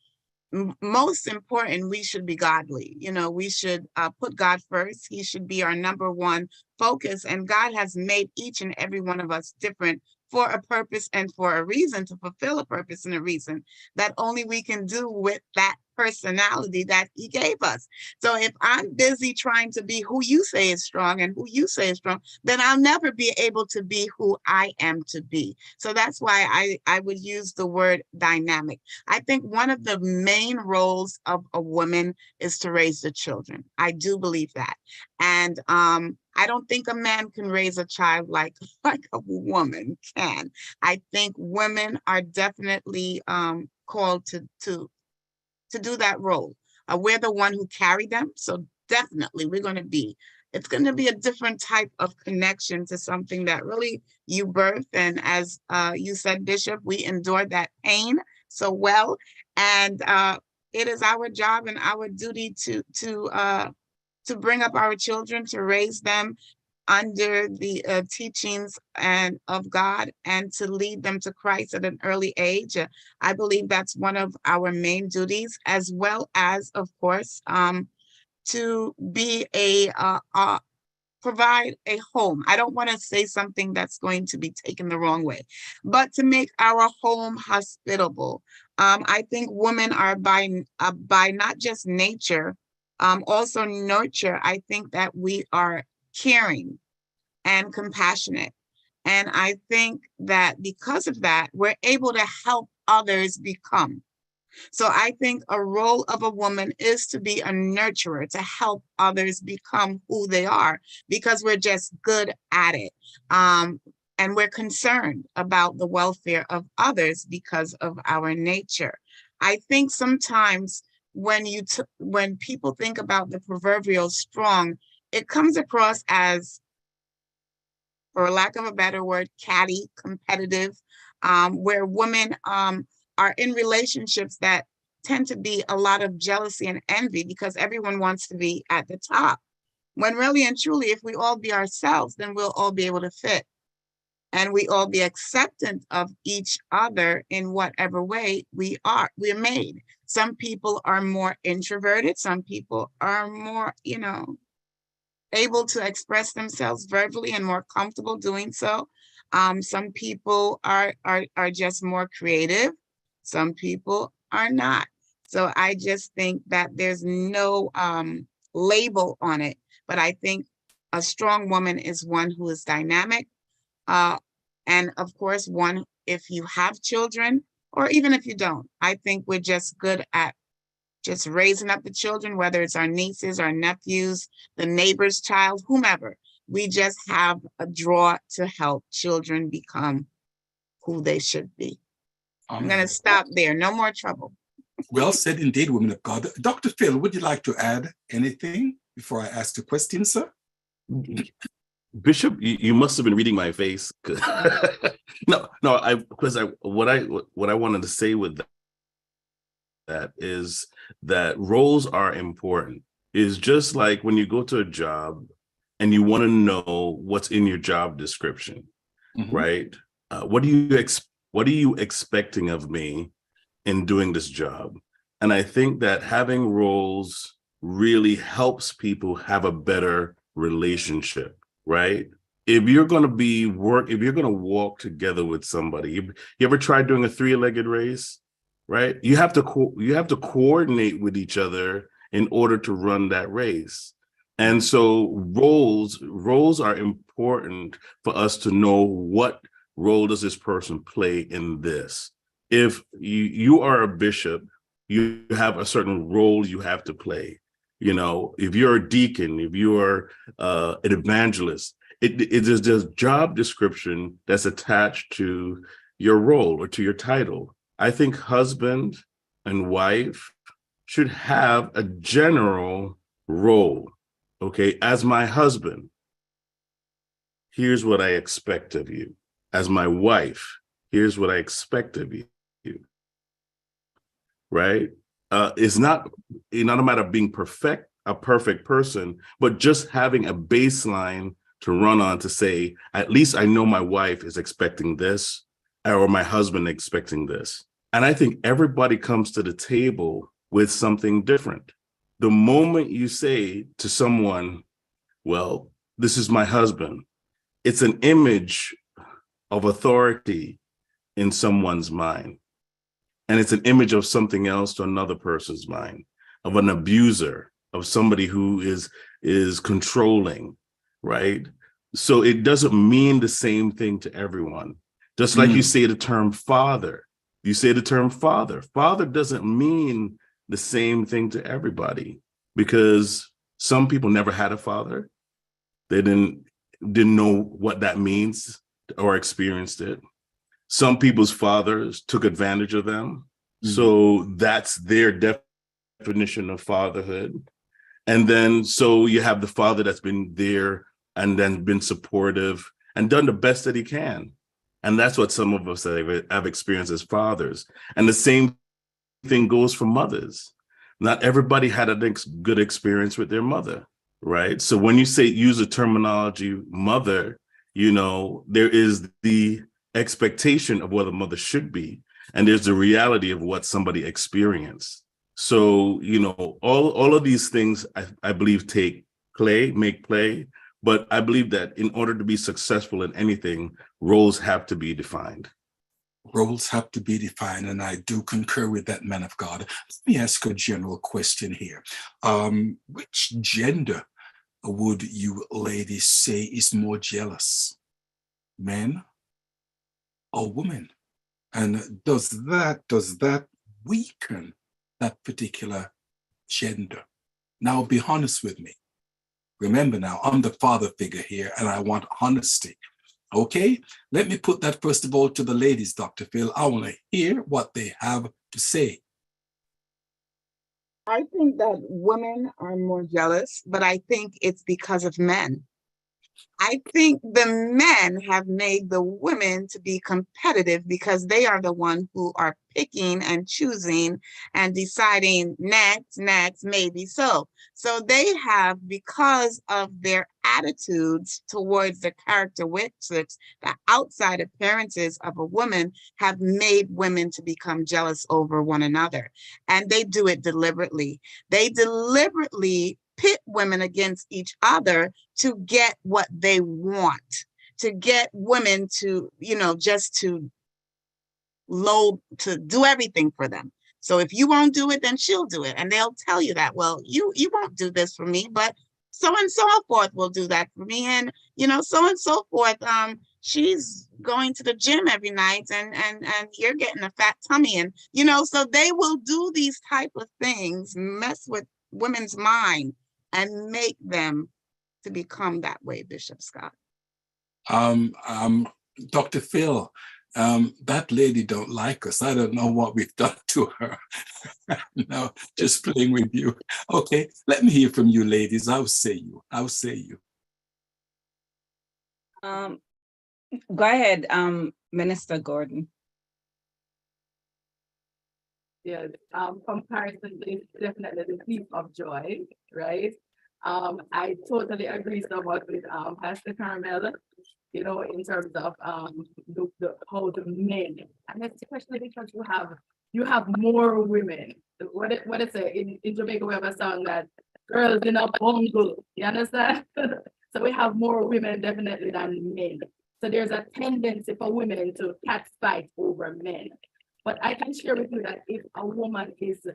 most important, we should be godly. We should put God first. He should be our number one focus. And God has made each and every one of us different for a purpose and for a reason, to fulfill a purpose and a reason that only we can do with that personality that he gave us. So if I'm busy trying to be who you say is strong and who you say is strong, then I'll never be able to be who I am to be. So that's why I would use the word dynamic. I think one of the main roles of a woman is to raise the children. I do believe that. And I don't think a man can raise a child like a woman can. I think women are definitely called to do that role. We're the one who carry them. So definitely it's going to be a different type of connection to something that really you birth. And as you said, Bishop, we endured that pain so well. And it is our job and our duty to bring up our children, to raise them under the teachings of God, and to lead them to Christ at an early age. I believe that's one of our main duties, as well as, of course, to be provide a home. I don't want to say something that's going to be taken the wrong way, but to make our home hospitable. I think women are by not just nature, also nurture. I think that we are caring and compassionate. And I think that because of that, we're able to help others become. So I think a role of a woman is to be a nurturer, to help others become who they are, because we're just good at it. And we're concerned about the welfare of others because of our nature. I think sometimes when people think about the proverbial strong, it comes across as, for lack of a better word, catty, competitive, where women are in relationships that tend to be a lot of jealousy and envy because everyone wants to be at the top. When really and truly, if we all be ourselves, then we'll all be able to fit. And we all be acceptant of each other in whatever way we're made. Some people are more introverted. Some people are more, able to express themselves verbally and more comfortable doing so. Some people are just more creative. Some people are not. So I just think that there's no label on it. But I think a strong woman is one who is dynamic. And of course, one, if you have children, or even if you don't, I think we're just good at just raising up the children, whether it's our nieces, our nephews, the neighbor's child, whomever. We just have a draw to help children become who they should be. I'm going to stop there. No more trouble. Well said indeed, woman of God. Dr. Phil, would you like to add anything before I ask the question, sir? Bishop, you must have been reading my face. No, what I wanted to say with that is that roles are important. It's just like when you go to a job and you want to know what's in your job description, right? What are you expecting of me in doing this job? And I think that having roles really helps people have a better relationship, right? If you're going to walk together with somebody, you ever tried doing a three-legged race, right? You have to coordinate with each other in order to run that race. And so roles are important for us to know what role does this person play in this. If you are a bishop, you have a certain role you have to play. You know, if you're a deacon, if you're an evangelist, it is this job description that's attached to your role or to your title. I think husband and wife should have a general role. Okay, as my husband, here's what I expect of you. As my wife, here's what I expect of you. Right? It's not a matter of being a perfect person, but just having a baseline to run on to say, at least I know my wife is expecting this, or my husband expecting this. And I think everybody comes to the table with something different. The moment you say to someone, well, this is my husband, it's an image of authority in someone's mind. And it's an image of something else to another person's mind, of an abuser, of somebody who is controlling, right? So it doesn't mean the same thing to everyone. Just like you say the term father, father doesn't mean the same thing to everybody, because some people never had a father. They didn't know what that means or experienced it. Some people's fathers took advantage of them. So that's their definition of fatherhood. And then so you have the father that's been there and then been supportive and done the best that he can. And that's what some of us have experienced as fathers. And the same thing goes for mothers. Not everybody had a good experience with their mother, right? So when you use the terminology mother, you know, there is the expectation of what a mother should be, and there's the reality of what somebody experienced. So, you know, all of these things I believe make play, but I believe that in order to be successful in anything, roles have to be defined. Roles have to be defined, and I do concur with that, man of God. Let me ask a general question here. Which gender would you ladies say is more jealous, men or women? And does that weaken that particular gender? Now, be honest with me. Remember now, I'm the father figure here, and I want honesty. Okay, let me put that first of all to the ladies, Dr. Phil. I want to hear what they have to say. I think that women are more jealous, but I think it's because of men. I think the men have made the women to be competitive because they are the ones who are picking and choosing and deciding next, maybe so. So they have, because of their attitudes towards the characteristics, the outside appearances of a woman, have made women to become jealous over one another. And they do it deliberately. They deliberately pit women against each other to get what they want, to get women to, you know, just to do everything for them. So if you won't do it, then she'll do it. And they'll tell you that, well, you won't do this for me, but so and so forth will do that for me. And, you know, so and so forth, she's going to the gym every night and you're getting a fat tummy. And, you know, so they will do these type of things, mess with women's mind and make them to become that way, Bishop Scott. Dr. Phil, that lady don't like us. I don't know what we've done to her. No, just playing with you. Okay, let me hear from you, ladies. I'll say you. Go ahead, Minister Gordon. Yeah, comparison is definitely the thief of joy, right? I totally agree somewhat with Pastor Carmel, you know, in terms of how the men, and especially because you have more women. What is it in Jamaica? We have a song that girls in a bungle. You understand? So we have more women definitely than men. So there's a tendency for women to catch fight over men. But I can share with you that if a woman is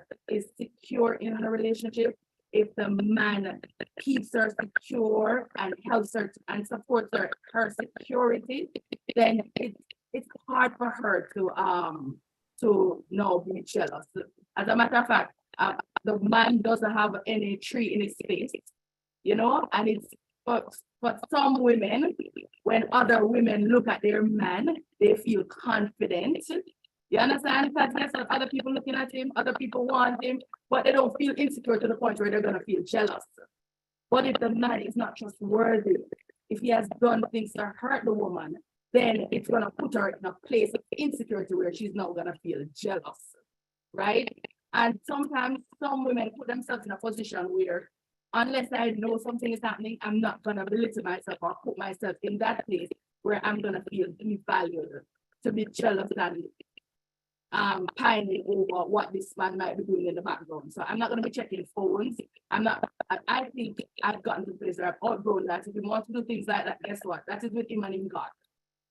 secure in her relationship, if the man keeps her secure and helps her and supports her security, then it's hard for her to not be jealous. As a matter of fact, the man doesn't have any tree in his face, you know, and it's for some women, when other women look at their man, they feel confident. You understand? Because yes, other people looking at him, other people want him, but they don't feel insecure to the point where they're gonna feel jealous. But if the man is not trustworthy, if he has done things to hurt the woman, then it's gonna put her in a place of insecurity where she's not gonna feel jealous, right? And sometimes some women put themselves in a position where unless I know something is happening, I'm not gonna belittle myself or put myself in that place where I'm gonna feel devalued, to be jealous and pining over what this man might be doing in the background. So I'm not gonna be checking phones. I think I've gotten to the place where I've outgrown that. If you want to do things like that, guess what? That is with him and in God.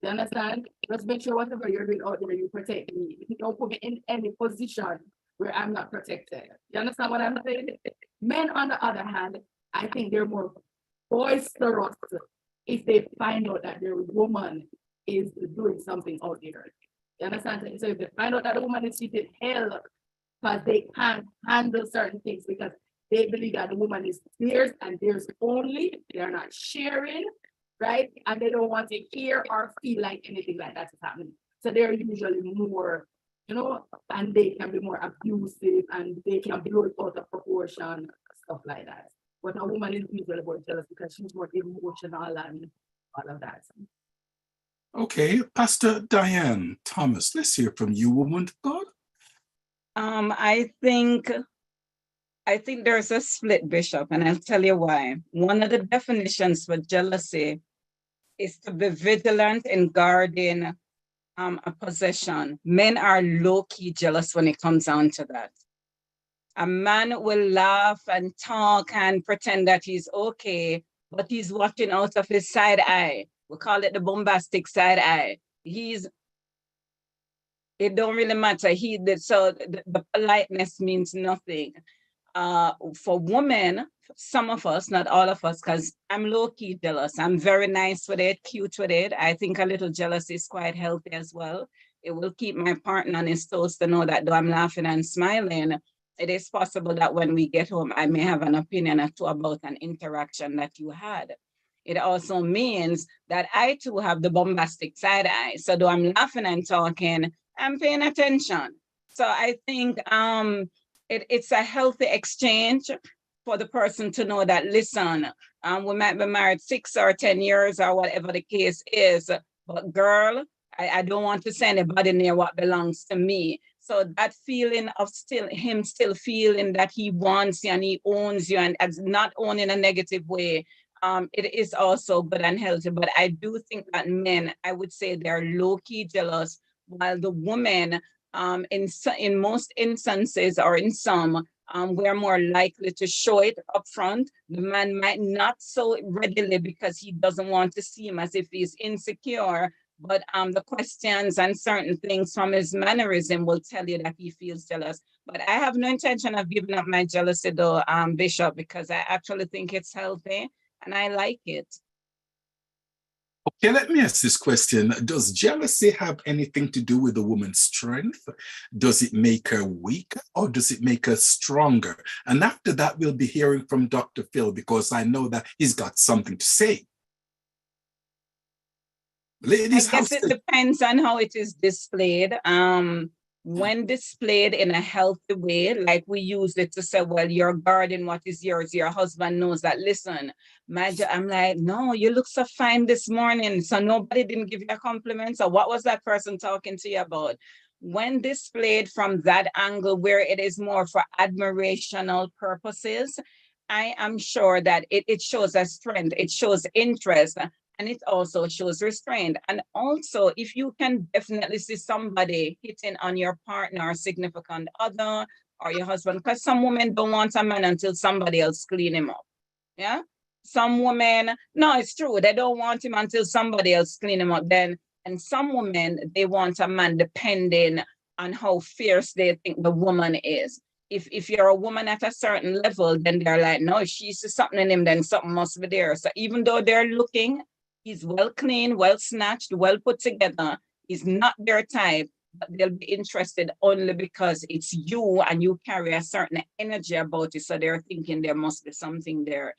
You understand? Just make sure whatever you're doing out there, you protect me. Don't put me in any position where I'm not protected. You understand what I'm saying? Men, on the other hand, I think they're more boisterous if they find out that their woman is doing something out there. You understand? So if they find out that the woman is cheating, hell, because they can't handle certain things because they believe that the woman is theirs and theirs only. They're not sharing, right? And they don't want to hear or feel like anything like that is happening. So they're usually more, you know, and they can be more abusive and they can blow it out of proportion, stuff like that. But a woman is usually more jealous because she's more emotional and all of that. Okay, Pastor Diane Thomas, let's hear from you, woman of God. I think there's a split, Bishop, and I'll tell you why. One of the definitions for jealousy is to be vigilant in guarding a possession. Men are low-key jealous when it comes down to that. A man will laugh and talk and pretend that he's okay, but he's watching out of his side eye. We call it the bombastic side eye. It don't really matter. So the politeness means nothing. For women, some of us, not all of us, because I'm low-key jealous. I'm very nice with it, cute with it. I think a little jealousy is quite healthy as well. It will keep my partner on his toes to know that though I'm laughing and smiling, it is possible that when we get home, I may have an opinion or two about an interaction that you had. It also means that I too have the bombastic side eye. So though I'm laughing and talking, I'm paying attention. So I think it's a healthy exchange for the person to know that, listen, we might be married 6 or 10 years or whatever the case is, but girl, I don't want to say anybody near what belongs to me. So that feeling of him still feeling that he wants you and he owns you, and as not owned in a negative way, it is also good and healthy. But I do think that men, I would say they're low-key jealous, while the women, in most instances or in some, we're more likely to show it up front. The man might not so readily because he doesn't want to seem as if he's insecure, but the questions and certain things from his mannerism will tell you that he feels jealous. But I have no intention of giving up my jealousy though, Bishop, because I actually think it's healthy and I like it. Okay, let me ask this question. Does jealousy have anything to do with a woman's strength? Does it make her weaker or does it make her stronger? And after that, we'll be hearing from Dr. Phil because I know that he's got something to say. Ladies, I guess it depends on how it is displayed. When displayed in a healthy way, like we use it to say, well, you're guarding what is yours. Your husband knows that, listen, I'm like, no, you look so fine this morning. So nobody didn't give you a compliment. So what was that person talking to you about? When displayed from that angle where it is more for admirational purposes, I am sure that it shows a strength, it shows interest, and it also shows restraint. And also, if you can definitely see somebody hitting on your partner or significant other, or your husband, because some women don't want a man until somebody else clean him up. Yeah. Some women, no, it's true. They don't want him until somebody else clean him up. Then, and some women, they want a man depending on how fierce they think the woman is. If you're a woman at a certain level, then they're like, no, if she sees something in him, then something must be there. So even though they're looking, he's well clean, well snatched, well put together, he's not their type, but they'll be interested only because it's you and you carry a certain energy about it. So they're thinking there must be something there.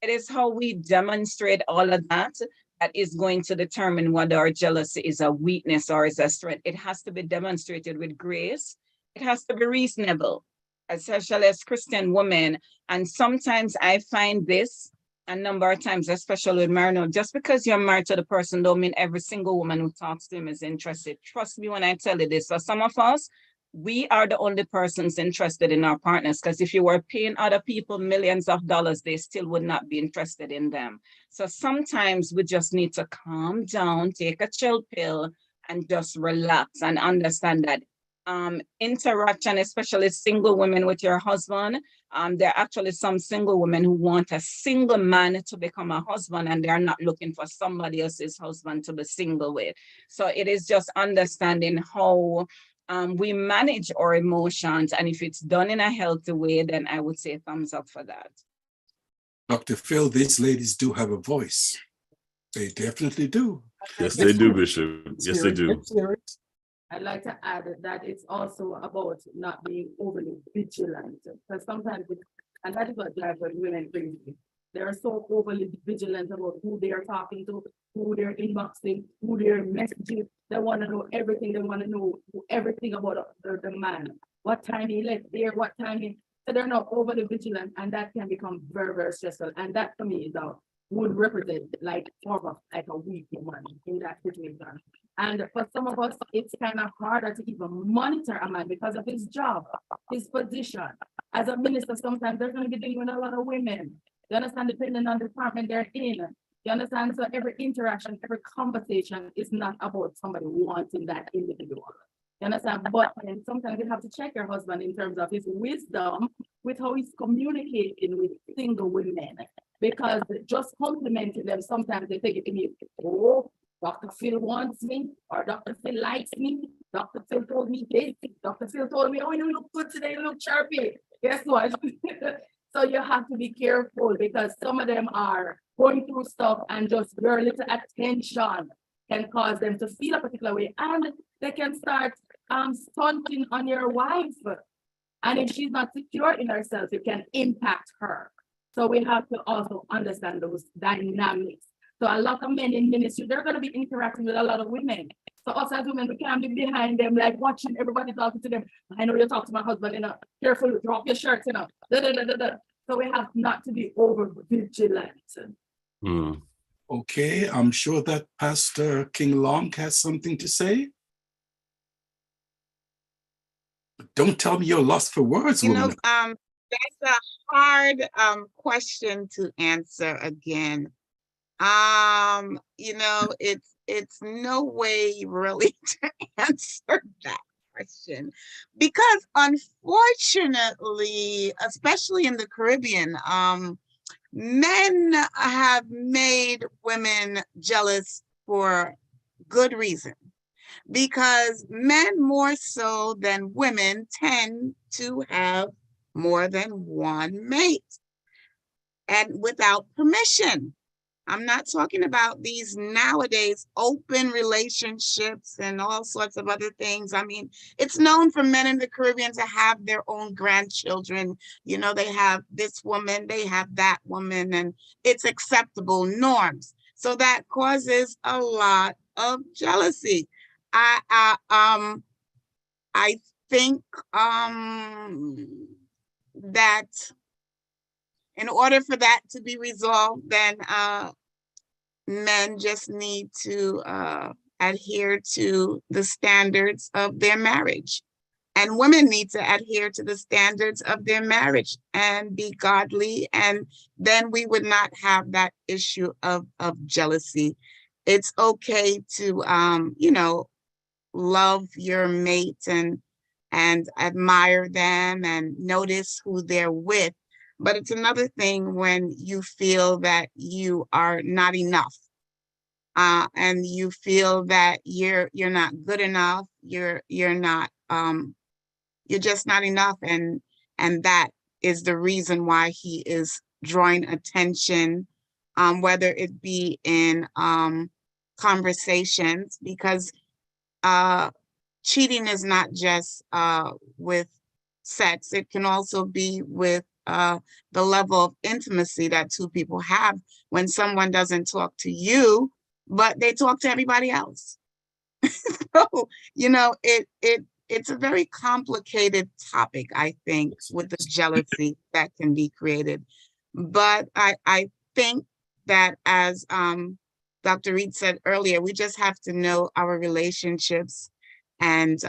It is how we demonstrate all of that that is going to determine whether our jealousy is a weakness or is a strength. It has to be demonstrated with grace. It has to be reasonable, especially as Christian women. And sometimes I find this a number of times, especially with marriage. Just because you're married to the person don't mean every single woman who talks to him is interested. Trust me when I tell you this. For some of us, we are the only persons interested in our partners, because if you were paying other people millions of dollars, they still would not be interested in them. So sometimes we just need to calm down, take a chill pill, and just relax and understand that interaction, especially single women with your husband. There are actually some single women who want a single man to become a husband, and they're not looking for somebody else's husband to be single with. So it is just understanding how we manage our emotions, and if it's done in a healthy way, then I would say thumbs up for that. Dr. Phil, these ladies do have a voice. They definitely do. Yes, they do, Bishop. Yes, they do. I'd like to add that it's also about not being overly vigilant, because sometimes, and that is what drives women crazy. They're so overly vigilant about who they are talking to, who they're inboxing, who they're messaging. They want to know everything. They want to know everything about the man. What time he left there, what time he. So they're not overly vigilant, and that can become very, very stressful. And that to me is would represent like form of like a weak woman in that situation. And for some of us, it's kind of harder to even monitor a man because of his job, his position. As a minister, sometimes they're going to be dealing with a lot of women. You understand, depending on the department they're in. You understand? So every interaction, every conversation is not about somebody wanting that individual. You understand? But and sometimes you have to check your husband in terms of his wisdom with how he's communicating with single women. Because just complimenting them, sometimes they take it to me, oh, Dr. Phil wants me, or Dr. Phil likes me. Dr. Phil told me this. Dr. Phil told me, oh, you look good today, you look chirpy. Guess what? So you have to be careful, because some of them are going through stuff and just very little attention can cause them to feel a particular way. And they can start stunting on your wife. And if she's not secure in herself, it can impact her. So we have to also understand those dynamics. So a lot of men in ministry, they're going to be interacting with a lot of women. So us as women, we can't be behind them, like watching everybody talking to them. I know you talk to my husband, careful, drop your shirt, So we have not to be over vigilant. Okay, I'm sure that Pastor King-Lochke has something to say. Don't tell me you're lost for words, woman. That's a hard question to answer again. It's no way really to answer that question, because unfortunately, especially in the Caribbean, men have made women jealous for good reason, because men more so than women tend to have more than one mate, and without permission. I'm not talking about these nowadays open relationships and all sorts of other things. I mean, it's known for men in the Caribbean to have their own grandchildren. They have this woman, they have that woman, and it's acceptable norms. So that causes a lot of jealousy. I think that in order for that to be resolved, then men just need to adhere to the standards of their marriage. And women need to adhere to the standards of their marriage and be godly. And then we would not have that issue of jealousy. It's okay to, love your mate and and admire them and notice who they're with. But it's another thing when you feel that you are not enough, and you feel that you're not good enough, you're not you're just not enough, and that is the reason why he is drawing attention, whether it be in conversations, because cheating is not just with sex. It can also be with the level of intimacy that two people have when someone doesn't talk to you, but they talk to everybody else. So, it's a very complicated topic, I think, with the jealousy that can be created. But I think that, as Dr. Reid said earlier, we just have to know our relationships and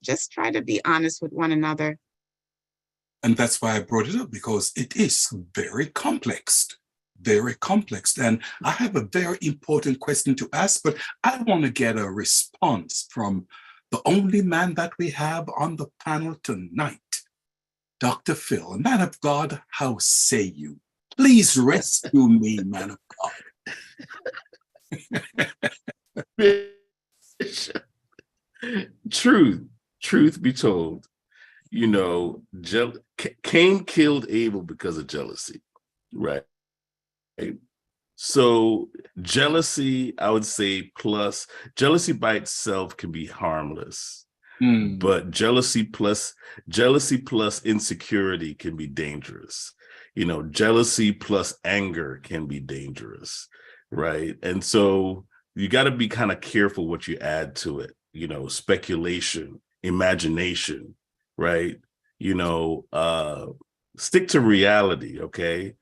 just try to be honest with one another. And that's why I brought it up, because it is very complex. Very complex. And I have a very important question to ask, but I want to get a response from the only man that we have on the panel tonight, Dr. Phil. Man of God, how say you? Please rescue me, man of God. Truth be told, Cain killed Abel because of jealousy, right? So jealousy, I would say, plus jealousy by itself can be harmless, but jealousy plus insecurity can be dangerous. Jealousy plus anger can be dangerous, right? And so you got to be kind of careful what you add to it. Speculation, imagination, right? Stick to reality, okay?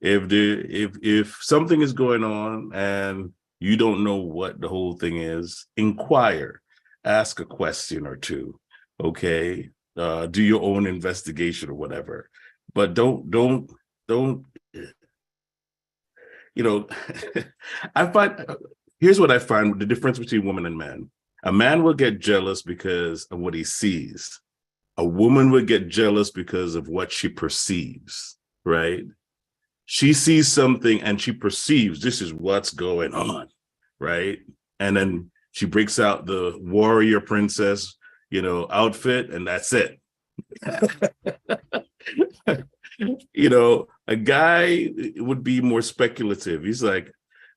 If something is going on and you don't know what the whole thing is, inquire, ask a question or two, okay? Do your own investigation or whatever, but don't. Here's what I find the difference between woman and man. A man will get jealous because of what he sees. A woman would get jealous because of what she perceives, right? She sees something and she perceives this is what's going on, right? And then she breaks out the warrior princess, outfit, and that's it. A guy would be more speculative. He's like,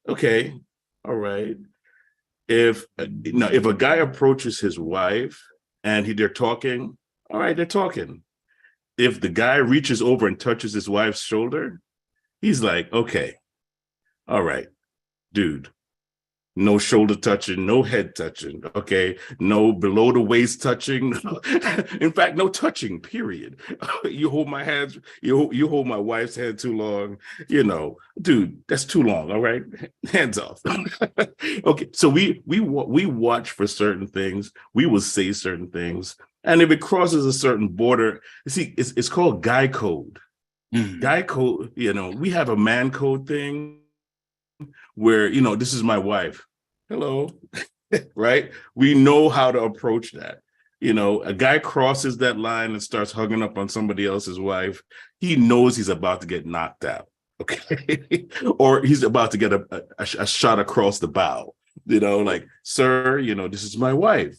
okay, all right. If a guy approaches his wife and they're talking, all right, they're talking. If the guy reaches over and touches his wife's shoulder, he's like, okay, all right, dude, no shoulder touching, no head touching, okay, no below the waist touching. In fact, no touching, period. You hold my hands, you hold my wife's hand too long, dude, that's too long, all right? Hands off. Okay, so we watch for certain things, we will say certain things, and if it crosses a certain border, see, it's called guy code. Guy code, we have a man code thing where, this is my wife. Hello, right? We know how to approach that. A guy crosses that line and starts hugging up on somebody else's wife. He knows he's about to get knocked out, okay? Or he's about to get a shot across the bow, like, sir, this is my wife,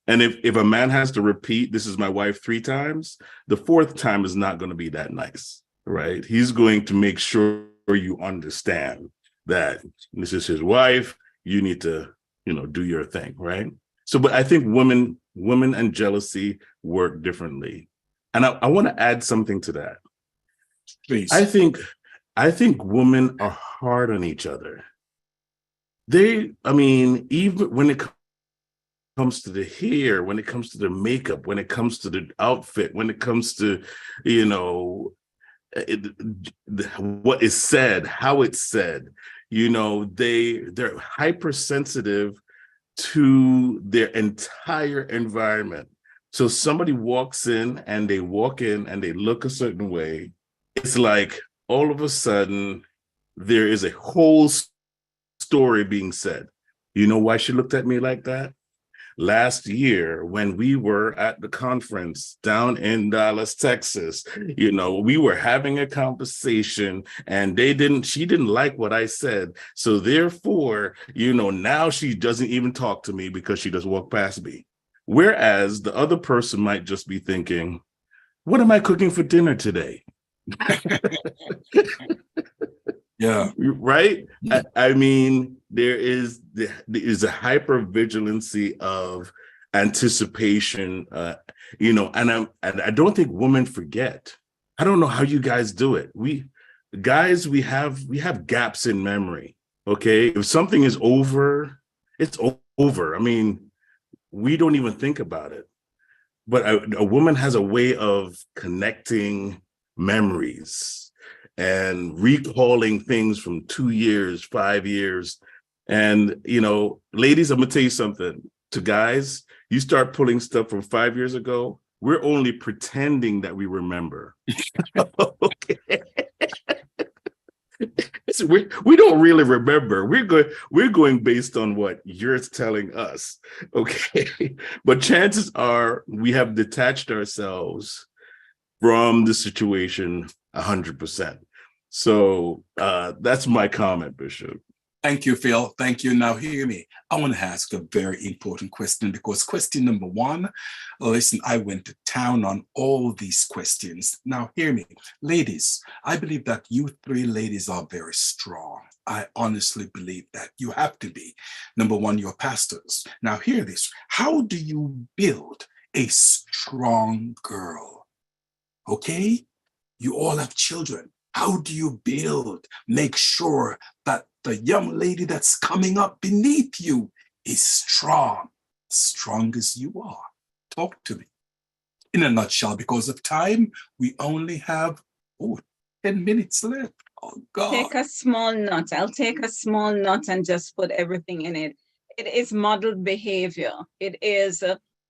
And if a man has to repeat, this is my wife 3 times, the 4th time is not going to be that nice, right? He's going to make sure you understand that this is his wife. You need to, do your thing, right? So, but I think women and jealousy work differently. And I want to add something to that. Please. I think women are hard on each other. Even when it comes to the hair, when it comes to the makeup, when it comes to the outfit, when it comes to, what is said, how it's said, they're hypersensitive to their entire environment. So somebody walks in and they look a certain way. It's like all of a sudden there is a whole story being said. You know why she looked at me like that? last year when we were at the conference down in Dallas, Texas. You know, we were having a conversation and she didn't like what I said. So therefore, you know, now she doesn't even talk to me because she just walked past me. Whereas the other person might just be thinking, what am I cooking for dinner today? Yeah. Right? I mean, there is a hypervigilancy of anticipation, you know, and I don't think women forget. I don't know how you guys do it. We have gaps in memory. Okay. If something is over, it's over. I mean, we don't even think about it. But a woman has a way of connecting memories and recalling things from 2 years, 5 years. And, you know, ladies, I'm gonna tell you something. To guys, you start pulling stuff from 5 years ago, we're only pretending that we remember. Okay. So we don't really remember. We're going based on what you're telling us. Okay. But chances are we have detached ourselves from the situation 100%. So that's my comment, Bishop. Thank you, Phil. Thank you. Now, hear me. I want to ask a very important question, because question number one, listen, I went to town on all these questions. Now, hear me. Ladies, I believe that you three ladies are very strong. I honestly believe that you have to be. Number one, you're pastors. Now, hear this. How do you build a strong girl? Okay? You all have children. How do you build, make sure that the young lady that's coming up beneath you is strong as you are? Talk to me. In a nutshell, because of time, we only have 10 minutes left. Oh, God. Take a small nut. I'll take a small nut and just put everything in it. It is modeled behavior. It is,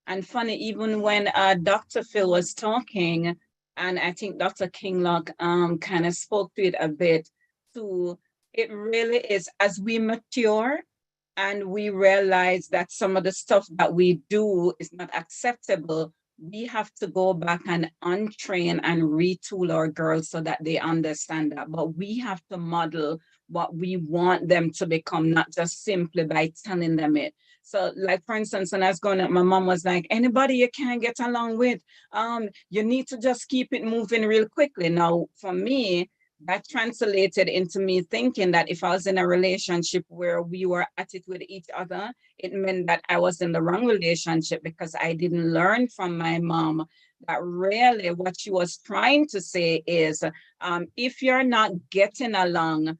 and funny, even when Dr. Phil was talking, and I think Dr. King-Lochke kind of spoke to it a bit too. It really is, as we mature and we realize that some of the stuff that we do is not acceptable, we have to go back and untrain and retool our girls so that they understand that. But we have to model what we want them to become, not just simply by telling them it. So like, for instance, when I was growing up, my mom was like, anybody you can't get along with, you need to just keep it moving real quickly. Now, for me, that translated into me thinking that if I was in a relationship where we were at it with each other, it meant that I was in the wrong relationship, because I didn't learn from my mom that really what she was trying to say is, if you're not getting along,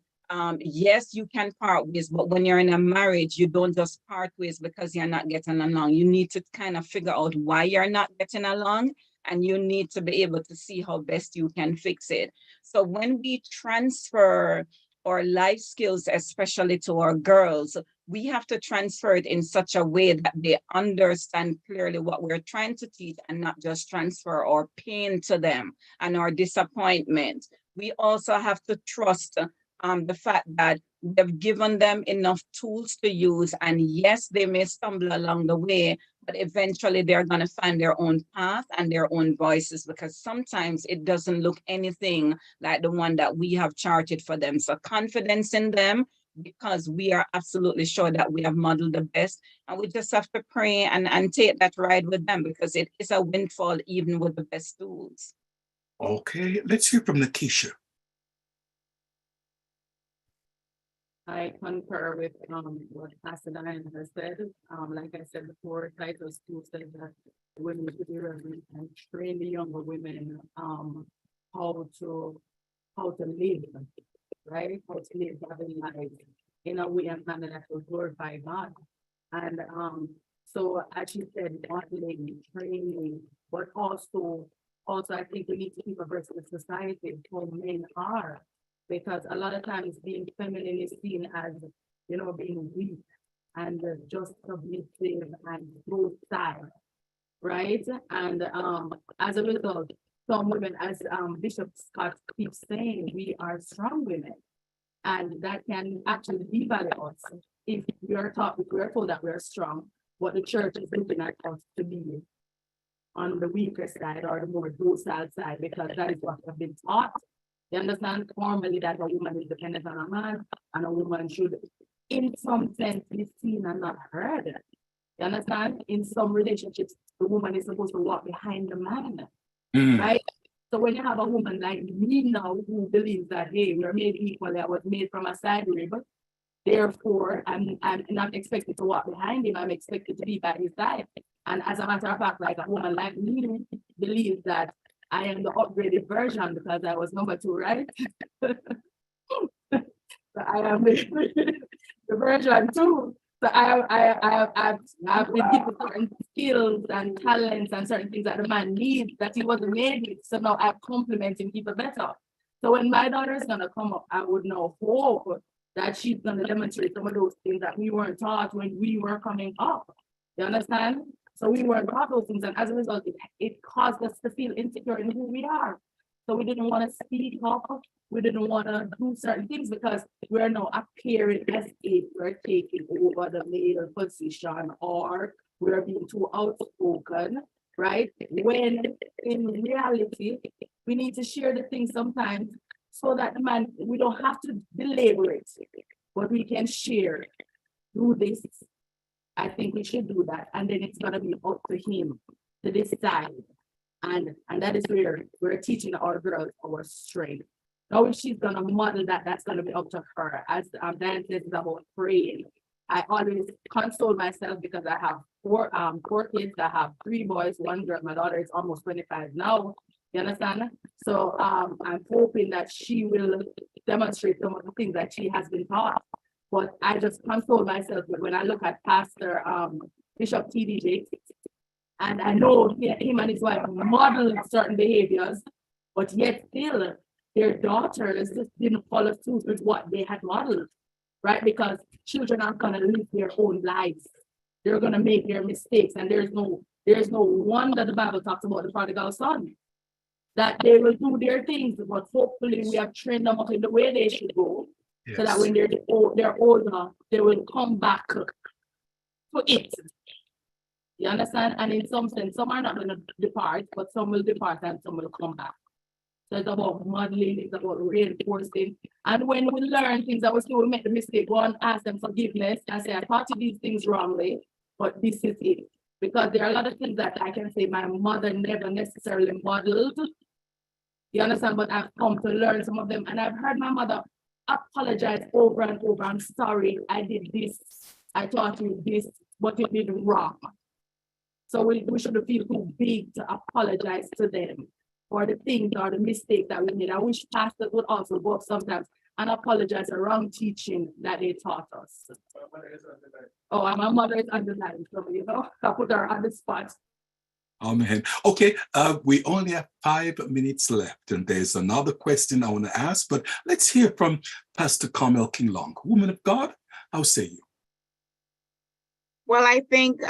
yes, you can part ways, but when you're in a marriage, you don't just part ways because you're not getting along. You need to kind of figure out why you're not getting along, and you need to be able to see how best you can fix it. So when we transfer our life skills, especially to our girls, we have to transfer it in such a way that they understand clearly what we're trying to teach, and not just transfer our pain to them and our disappointment. We also have to trust the fact that we've given them enough tools to use, and yes, they may stumble along the way, but eventually they're going to find their own path and their own voices, because sometimes it doesn't look anything like the one that we have charted for them. So confidence in them, because we are absolutely sure that we have modeled the best, and we just have to pray and take that ride with them, because it is a windfall even with the best tools. Okay, let's hear from Nakisha. I concur with what Pastor Diane has said. Like I said before, Titus 2 said that women should be reverent and train the younger women how to live, right? How to live godly lives in a way and manner that will glorify God. And so as she said, modeling, training, but also I think we need to keep abreast of society how men are. Because a lot of times being feminine is seen as, being weak and just submissive and docile, right? And as a result, some women, as Bishop Scott keeps saying, we are strong women, and that can actually devalue us if we are told that we are strong. But the church is looking at us to be on the weaker side or the more docile side, because that is what we've been taught. You understand? Formally, that a woman is dependent on a man, and a woman should, in some sense, be seen and not heard. You understand? In some relationships, the woman is supposed to walk behind the man, right? So when you have a woman like me now who believes that, hey, we're made equally, I was made from a side rib, therefore I'm not expected to walk behind him, I'm expected to be by his side. And as a matter of fact, like a woman like me believes that I am the upgraded version because I was number 2, right? So I am the version 2. So I've been given certain skills and talents and certain things that the man needs that he wasn't made with. So now I'm complementing people better. So when my daughter is gonna come up, I would now hope that she's gonna demonstrate some of those things that we weren't taught when we were coming up. You understand? So we weren't taught those things, and as a result, it caused us to feel insecure in who we are. So we didn't want to speak up. We didn't want to do certain things because we're now appearing as if we're taking over the male position or we're being too outspoken, right? When in reality, we need to share the things sometimes so that the man, we don't have to belabor it, but we can share, do this. I think we should do that. And then it's gonna be up to him to decide. And that is where we're teaching our girls our strength. Now, if she's gonna model that, that's gonna be up to her. As Dan says, it's about praying. I always console myself because I have four kids. I have 3 boys, 1 girl. My daughter is almost 25 now. You understand? So I'm hoping that she will demonstrate some of the things that she has been taught. But I just console myself when I look at Pastor Bishop TDJ, and I know him and his wife modeled certain behaviors, but yet still their daughters just didn't follow suit with what they had modeled, right? Because children are gonna live their own lives. They're gonna make their mistakes, and there's no wonder the Bible talks about the prodigal son, that they will do their things, but hopefully we have trained them up in the way they should go. Yes. So that when they're older, they will come back to it. You understand? And in some sense, some are not going to depart, but some will depart and some will come back. So it's about modeling, it's about reinforcing. And when we learn things that we still make the mistake, go and ask them forgiveness and say, I taught you these things wrongly, but this is it. Because there are a lot of things that I can say my mother never necessarily modeled. You understand? But I've come to learn some of them. And I've heard my mother apologize over and over. I'm sorry, I did this. I taught you this, but you did wrong. So we shouldn't feel too big to apologize to them for the things or the mistakes that we made. I wish pastors would also go up sometimes and apologize for wrong teaching that they taught us. Oh, and my mother is underlined, so you know, I put her on the spot. Amen. Okay, we only have 5 minutes left, and there's another question I want to ask, but let's hear from Pastor Carmel King-Lochke. Woman of God, how say you? Well, I think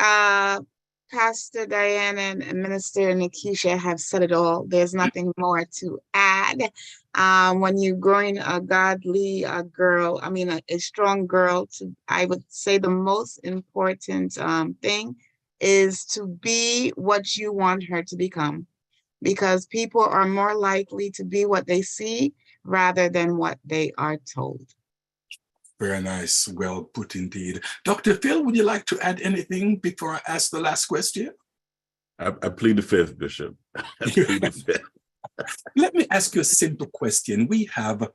Pastor Diane and Minister Nikisha have said it all. There's nothing more to add. When you're growing a godly girl, I mean, a strong girl, I would say the most important thing is to be what you want her to become, because people are more likely to be what they see rather than what they are told. Very nice. Well put indeed. Dr. Phil, would you like to add anything before I ask the last question? I plead the fifth, Bishop. I plead the fifth. Let me ask you a simple question. We have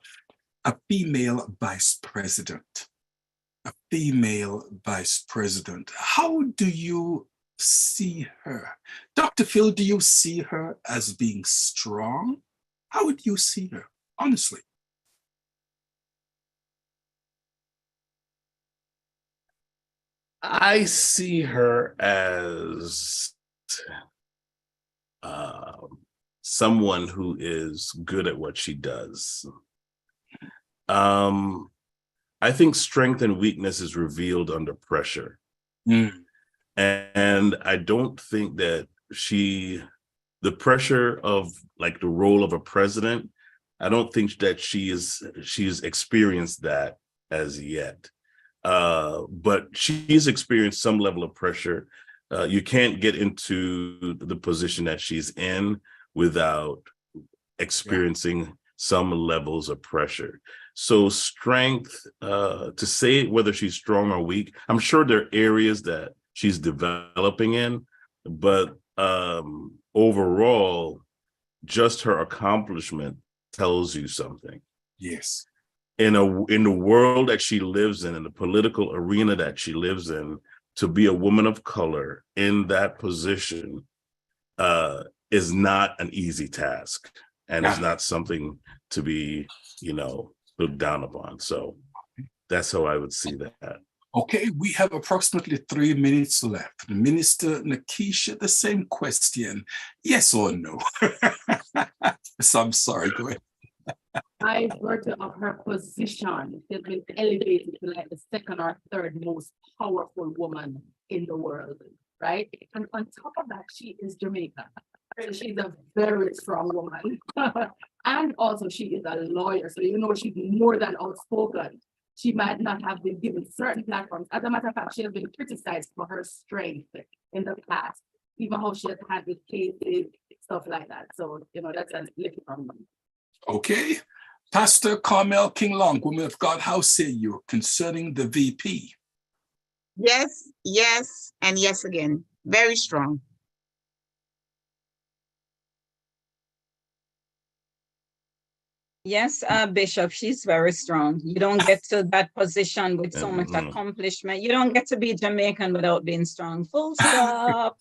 a female vice president. A female vice president. How do you see her? Dr. Phil, do you see her as being strong? How would you see her, honestly? I see her as someone who is good at what she does. I think strength and weakness is revealed under pressure. And I don't think that the pressure of like the role of a president, I don't think that she's experienced that as yet. But she's experienced some level of pressure. You can't get into the position that she's in without experiencing some levels of pressure. So strength, to say whether she's strong or weak, I'm sure there are areas that she's developing in, but overall, just her accomplishment tells you something. Yes. In the world that she lives in the political arena that she lives in, to be a woman of color in that position is not an easy task, and it's not something to be, looked down upon. So that's how I would see that. Okay, we have approximately 3 minutes left. Minister Nakisha, the same question, yes or no? So I'm sorry, go ahead. By virtue of her position, she's been elevated to like the second or third most powerful woman in the world, right? And on top of that, she is Jamaican. She's a very strong woman. And also she is a lawyer. So she's more than outspoken. She might not have been given certain platforms. As a matter of fact, she has been criticized for her strength in the past, even how she has handled cases, stuff like that. So, that's a little from me. Okay. Pastor Carmel King-Lochke, woman of God, how say you concerning the VP? Yes, yes, and yes again. Very strong. Yes, Bishop, she's very strong. You don't get to that position with so much accomplishment. You don't get to be Jamaican without being strong. Full stop.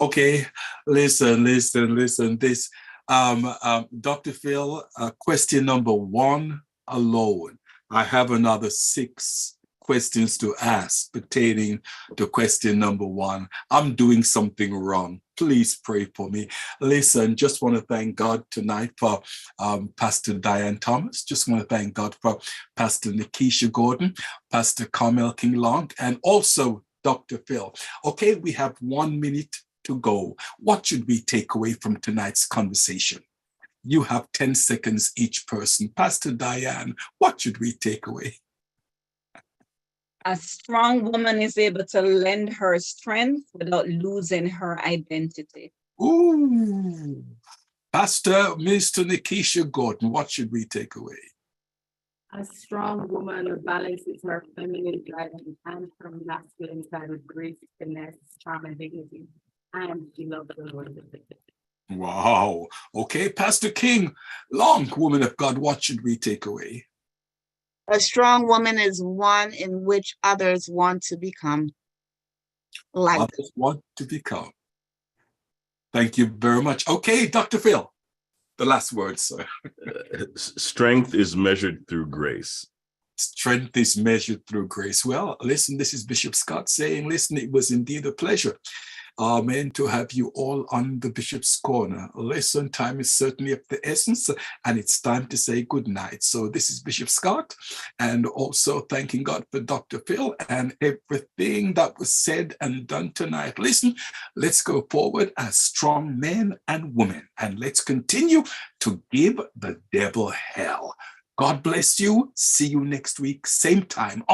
Okay, listen. This, Dr. Phil, question number 1 alone. I have another 6 questions to ask pertaining to question number 1. I'm doing something wrong. Please pray for me. Listen, just want to thank God tonight for Pastor Diane Thomas. Just want to thank God for Pastor Nakisha Gordon, Pastor Carmel King-Lochke, and also Dr. Phil. Okay, we have 1 minute to go. What should we take away from tonight's conversation? You have 10 seconds each person. Pastor Diane, what should we take away? A strong woman is able to lend her strength without losing her identity. Ooh. Pastor Mr. Nakisha Gordon, what should we take away? A strong woman balances her feminine guidance and her masculine side with grace, finesse, charm, and dignity. And she loves the Lord. Wow. Okay, Pastor King-Lochke, woman of God, what should we take away? A strong woman is one in which others want to become like. Others want to become. Thank you very much. Okay, Dr. Phil, the last word, sir. Strength is measured through grace. Strength is measured through grace. Well, listen, this is Bishop Scott saying, listen, it was indeed a pleasure. Amen, to have you all on the Bishop's Corner. Listen, time is certainly of the essence, and it's time to say good night. So this is Bishop Scott, and also thanking God for Dr. Phil and everything that was said and done tonight. Listen, let's go forward as strong men and women, and let's continue to give the devil hell. God bless you. See you next week, same time on